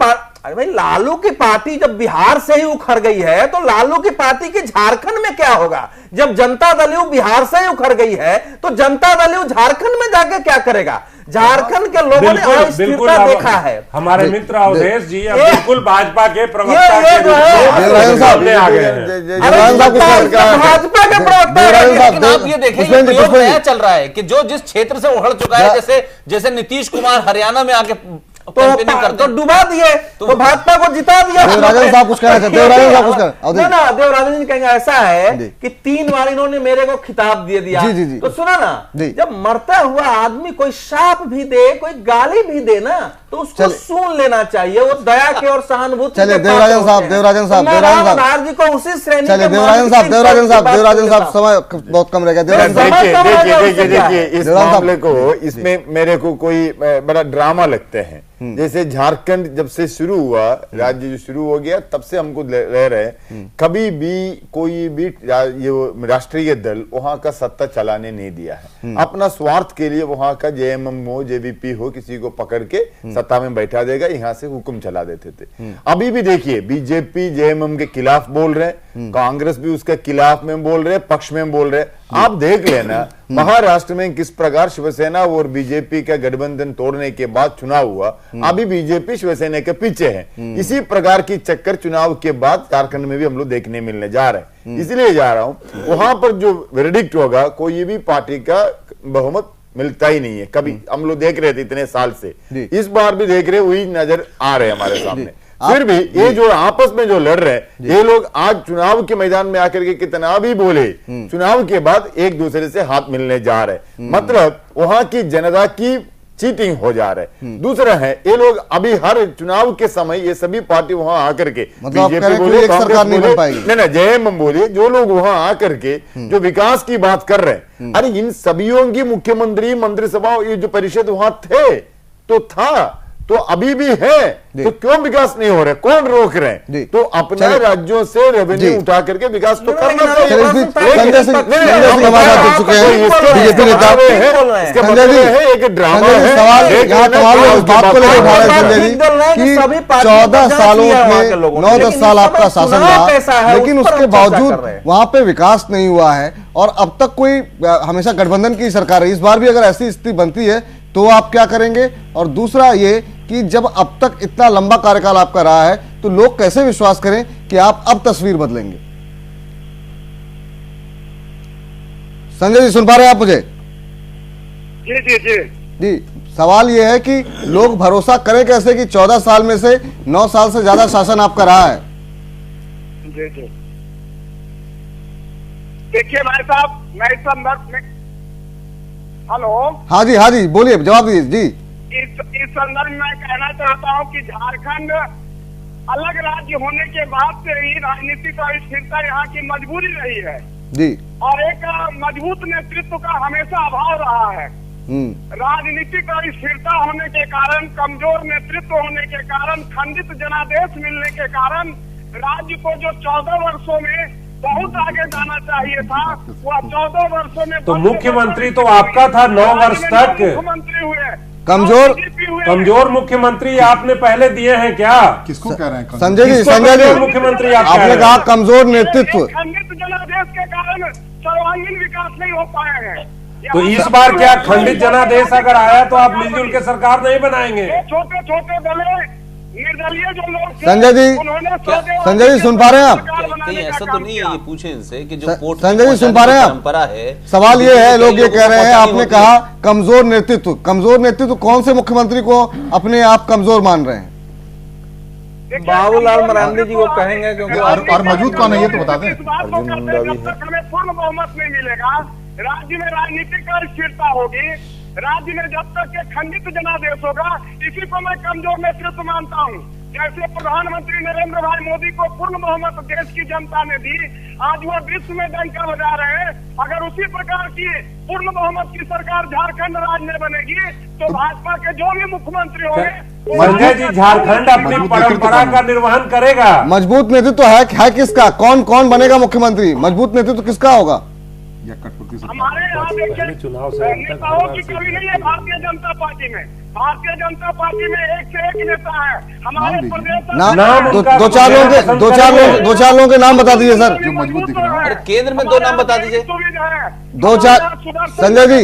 अरे भाई, लालू की पार्टी जब बिहार से ही उखड़ गई है तो लालू की पार्टी के झारखंड में क्या होगा? जब जनता दल यू बिहार से ही उखड़ गई है तो जनता दल यू झारखंड में जाके क्या करेगा? झारखंड के लोगों ने अस्थिरता देखा है। हमारे मित्र अवधेश जी अब बिल्कुल भाजपा के प्रवक्ता के रूप में सामने आ गए हैं। भाजपा के प्रवक्ता, आप ये देखें, नया चल रहा है कि जो जिस क्षेत्र से उखड़ चुका है, जैसे नीतीश कुमार हरियाणा में आके तो डुबा दिए, तो भाजपा को जिता दिया। देवराजन साहब कुछ कहना चाहते हैं? देवराजन साहब कुछ कहना? ना देवराजन जी कहेंगे ऐसा है कि 3 बार इन्होंने मेरे को खिताब दे दिया। जी। तो सुना ना, जब मरता हुआ आदमी कोई शाप भी दे, कोई गाली भी दे ना, तो उसको सुन लेना चाहिए। वो दया के और सहानुभूति। चलिए देवराजन साहब जी को उसी श्रेणी। चलिए देवराजन साहब समय बहुत कम रह गया। देखिए इस मामले को, इसमें मेरे को कोई बड़ा ड्रामा लगते हैं। जैसे झारखंड जब से शुरू हुआ, राज्य जो शुरू हो गया, तब से हमको रह रहे, कभी भी कोई भी ये राष्ट्रीय दल वहां का सत्ता चलाने नहीं दिया है। अपना स्वार्थ के लिए वहां का जेएमएम हो, जेवीपी हो, किसी को पकड़ के सत्ता में बैठा देगा, यहाँ से हुक्म चला देते थे। अभी भी देखिए बीजेपी जेएमएम के खिलाफ बोल रहे, कांग्रेस भी उसके खिलाफ में बोल रहे, पक्ष में बोल रहे। आप देख लेना महाराष्ट्र में किस प्रकार शिवसेना और बीजेपी का गठबंधन तोड़ने के बाद चुनाव हुआ। अभी बीजेपी शिवसेना के पीछे है। इसी प्रकार की चक्कर चुनाव के बाद झारखंड में भी हम लोग देखने मिलने जा रहे हैं। इसलिए जा रहा हूं, वहां पर जो वर्डिक्ट होगा, कोई भी पार्टी का बहुमत मिलता ही नहीं है। कभी हम लोग देख रहे थे इतने साल से, इस बार भी देख रहे, वही नजर आ रहे हमारे सामने। फिर भी ये जो आपस में जो लड़ रहे हैं, ये लोग आज चुनाव के मैदान में आकर के कितना भी बोले, चुनाव के बाद एक दूसरे से हाथ मिलने जा रहे। मतलब वहां की जनता की चीटिंग हो जा रहा है। दूसरा है, ये लोग अभी हर चुनाव के समय ये सभी पार्टी वहां आकर के बीजेपी बोले, कांग्रेस बोले, नहीं जेएमएम बोले, जो लोग वहां आकर के जो विकास की बात कर रहे हैं, अरे इन सभीयों की मुख्यमंत्री, मंत्रिसभा, ये जो परिषद वहां थे तो था, तो अभी भी है, तो क्यों विकास नहीं हो रहा? कौन रोक रहे हैं? तो अपने राज्यों से रेवेन्यू उठा करके विकास तो करना चाहिए। संजय सिंह हमारे साथ जुड़ चुके हैं, बीजेपी नेता संजय जी। एक ड्रामा है, सवाल यहाँ तमाम लोग इस बात को लेकर उठा रहे हैं संजय जी कि 14 सालों में 9-10 साल आपका शासन रहा, लेकिन उसके बावजूद वहां पे विकास नहीं हुआ है और अब तक कोई, हमेशा गठबंधन की सरकार है। इस बार भी अगर ऐसी स्थिति बनती है तो आप क्या करेंगे? और दूसरा ये कि जब अब तक इतना लंबा कार्यकाल आपका रहा है, तो लोग कैसे विश्वास करें कि आप अब तस्वीर बदलेंगे? संजय जी सुन पा रहे हैं आप मुझे? जी सवाल ये है कि लोग भरोसा करें कैसे कि 14 साल में से 9 साल से ज्यादा शासन आपका रहा है। देखिए भाई साहब, मैं इस संदर्भ में, हेलो, हाँ जी बोलिए, जवाब दीजिए जी। इस संदर्भ में मैं कहना चाहता हूं कि झारखंड अलग राज्य होने के बाद से ही राजनीतिक अस्थिरता यहाँ की मजबूरी रही है जी, और एक मजबूत नेतृत्व का हमेशा अभाव रहा है। राजनीतिक अस्थिरता होने के कारण, कमजोर नेतृत्व होने के कारण, खंडित जनादेश मिलने के कारण राज्य को जो 14 वर्षों में बहुत आगे जाना चाहिए था, वह 14 वर्षों में तो मुख्यमंत्री तो आपका था 9 वर्ष तक। मुख्यमंत्री हुए, कमजोर मुख्यमंत्री आपने पहले दिए हैं क्या? किसको कह रहे हैं? संजय जी मुख्यमंत्री आपने कहा कमजोर नेतृत्व, खंडित जनादेश के कारण सर्वांगीण विकास नहीं हो पाए हैं। तो इस बार क्या खंडित जनादेश अगर आया तो आप मिलजुल के सरकार नहीं बनाएंगे? छोटे छोटे दलों, निर्दलीय जो लोग, संजय जी सुन पा रहे हैं आप? कहीं ऐसा तो नहीं है, ये पूछे इनसे कि जो संजय जी सुन पा रहे हैं आप? परंपरा है, सवाल ये है, लोग ये कह रहे हैं, आपने कहा कमजोर नेतृत्व, कौन से मुख्यमंत्री को अपने आप कमजोर मान रहे हैं? बाबूलाल मरांडी जी को कहेंगे, क्योंकि और मौजूद कौन है ये तो बता दें। जब तक हमें पूर्ण बहुमत नहीं मिलेगा, राज्य में राजनीतिक अस्थिरता होगी, राज्य में जब तक के खंडित जनादेश होगा, इसी को मैं कमजोर नेतृत्व मानता हूँ। जैसे प्रधानमंत्री नरेंद्र भाई मोदी को पूर्ण बहुमत देश की जनता ने दी, आज वह विश्व में डंका बजा रहे हैं। अगर उसी प्रकार की पूर्ण बहुमत की सरकार झारखंड राज्य में बनेगी, तो भाजपा के जो भी मुख्यमंत्री होंगे, संजय जी झारखंड अपनी परंपरा का निर्वहन करेगा। मजबूत नेतृत्व है किसका? कौन बनेगा मुख्यमंत्री? मजबूत नेतृत्व किसका होगा? हमारे यहाँ देखिए, नेताओं की कमी नहीं है भारतीय जनता पार्टी में। भारतीय जनता पार्टी में एक से एक नेता है हमारे प्रदेश। दो चार लोगों के नाम बता दीजिए सर, जो मजबूत दिख रहा है। केंद्र में 2 नाम बता दीजिए। दो चार, संजय जी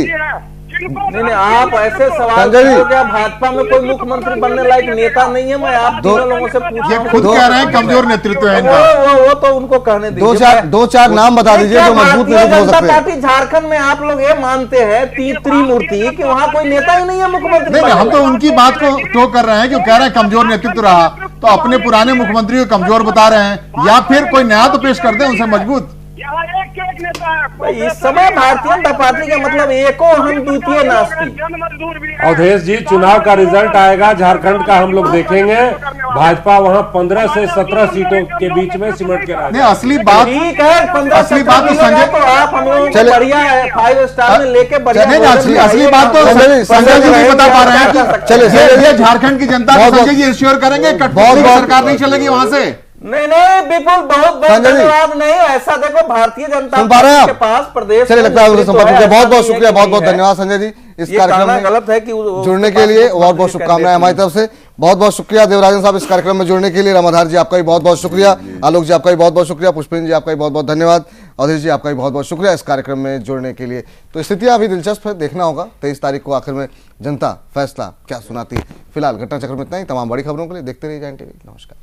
नहीं, आप ऐसे सवाल क्या भाजपा में कोई मुख्यमंत्री बनने लायक नेता नहीं है? मैं आप दोनों लोगों से पूछ रहा हूं। खुद कह रहे हैं कमजोर नेतृत्व है इनका। वो तो उनको कहने दीजिए। दो चार नाम बता दीजिए जो मजबूत नहीं हो सकते। जनता पार्टी झारखंड में आप लोग ये मानते हैं त्रिमूर्ति कि वहाँ कोई नेता ही नहीं है मुख्यमंत्री? नहीं, हम तो उनकी बात को टो कर रहे हैं कि कह रहे हैं कमजोर नेतृत्व रहा, तो अपने पुराने मुख्यमंत्री को कमजोर बता रहे हैं, या फिर कोई नया तो पेश कर दें उनसे मजबूत। इस समय भारतीय जनता पार्टी का मतलब एको हम द्वितीय नास्ती। अवधेश जी, चुनाव का रिजल्ट आएगा झारखंड का, हम लोग देखेंगे भाजपा वहां 15 से 17 सीटों के बीच में सिमट के नहीं, असली बात ठीक है। 15 असली बात तो संजय, तो आप हम लोग बढ़िया 5 स्टार में लेके असली बात तो संजय जी नहीं बता पा रहे हैं कि चलिए झारखंड की जनता को संजय जी इंश्योर करेंगे कठपुतली सरकार नहीं चलेगी वहां से। नहीं विपुल, बहुत धन्यवाद। नहीं, ऐसा देखो भारतीय जनता पार्टी के पास प्रदेश चलिए, लगता है बहुत बहुत शुक्रिया, बहुत बहुत धन्यवाद संजय जी इस कार्यक्रम में गलत है कि जुड़ने के लिए। बहुत बहुत शुभकामनाएं हमारी तरफ से। बहुत बहुत शुक्रिया देवराजन साहब इस कार्यक्रम में जुड़ने के लिए। रामाधार जी आपका भी बहुत बहुत शुक्रिया। आलोक जी आपका भी बहुत बहुत शुक्रिया। पुष्पेंद्र जी आपका भी बहुत बहुत धन्यवाद। अवधेश जी आपका भी बहुत बहुत शुक्रिया इस कार्यक्रम में जुड़ने के लिए। तो स्थितियां अभी दिलचस्प है, देखना होगा 23 तारीख को आखिर में जनता फैसला क्या सुनाती है। फिलहाल घटना चक्र में इतना ही। तमाम बड़ी खबरों के लिए देखते रहिए जैन टीवी। नमस्कार।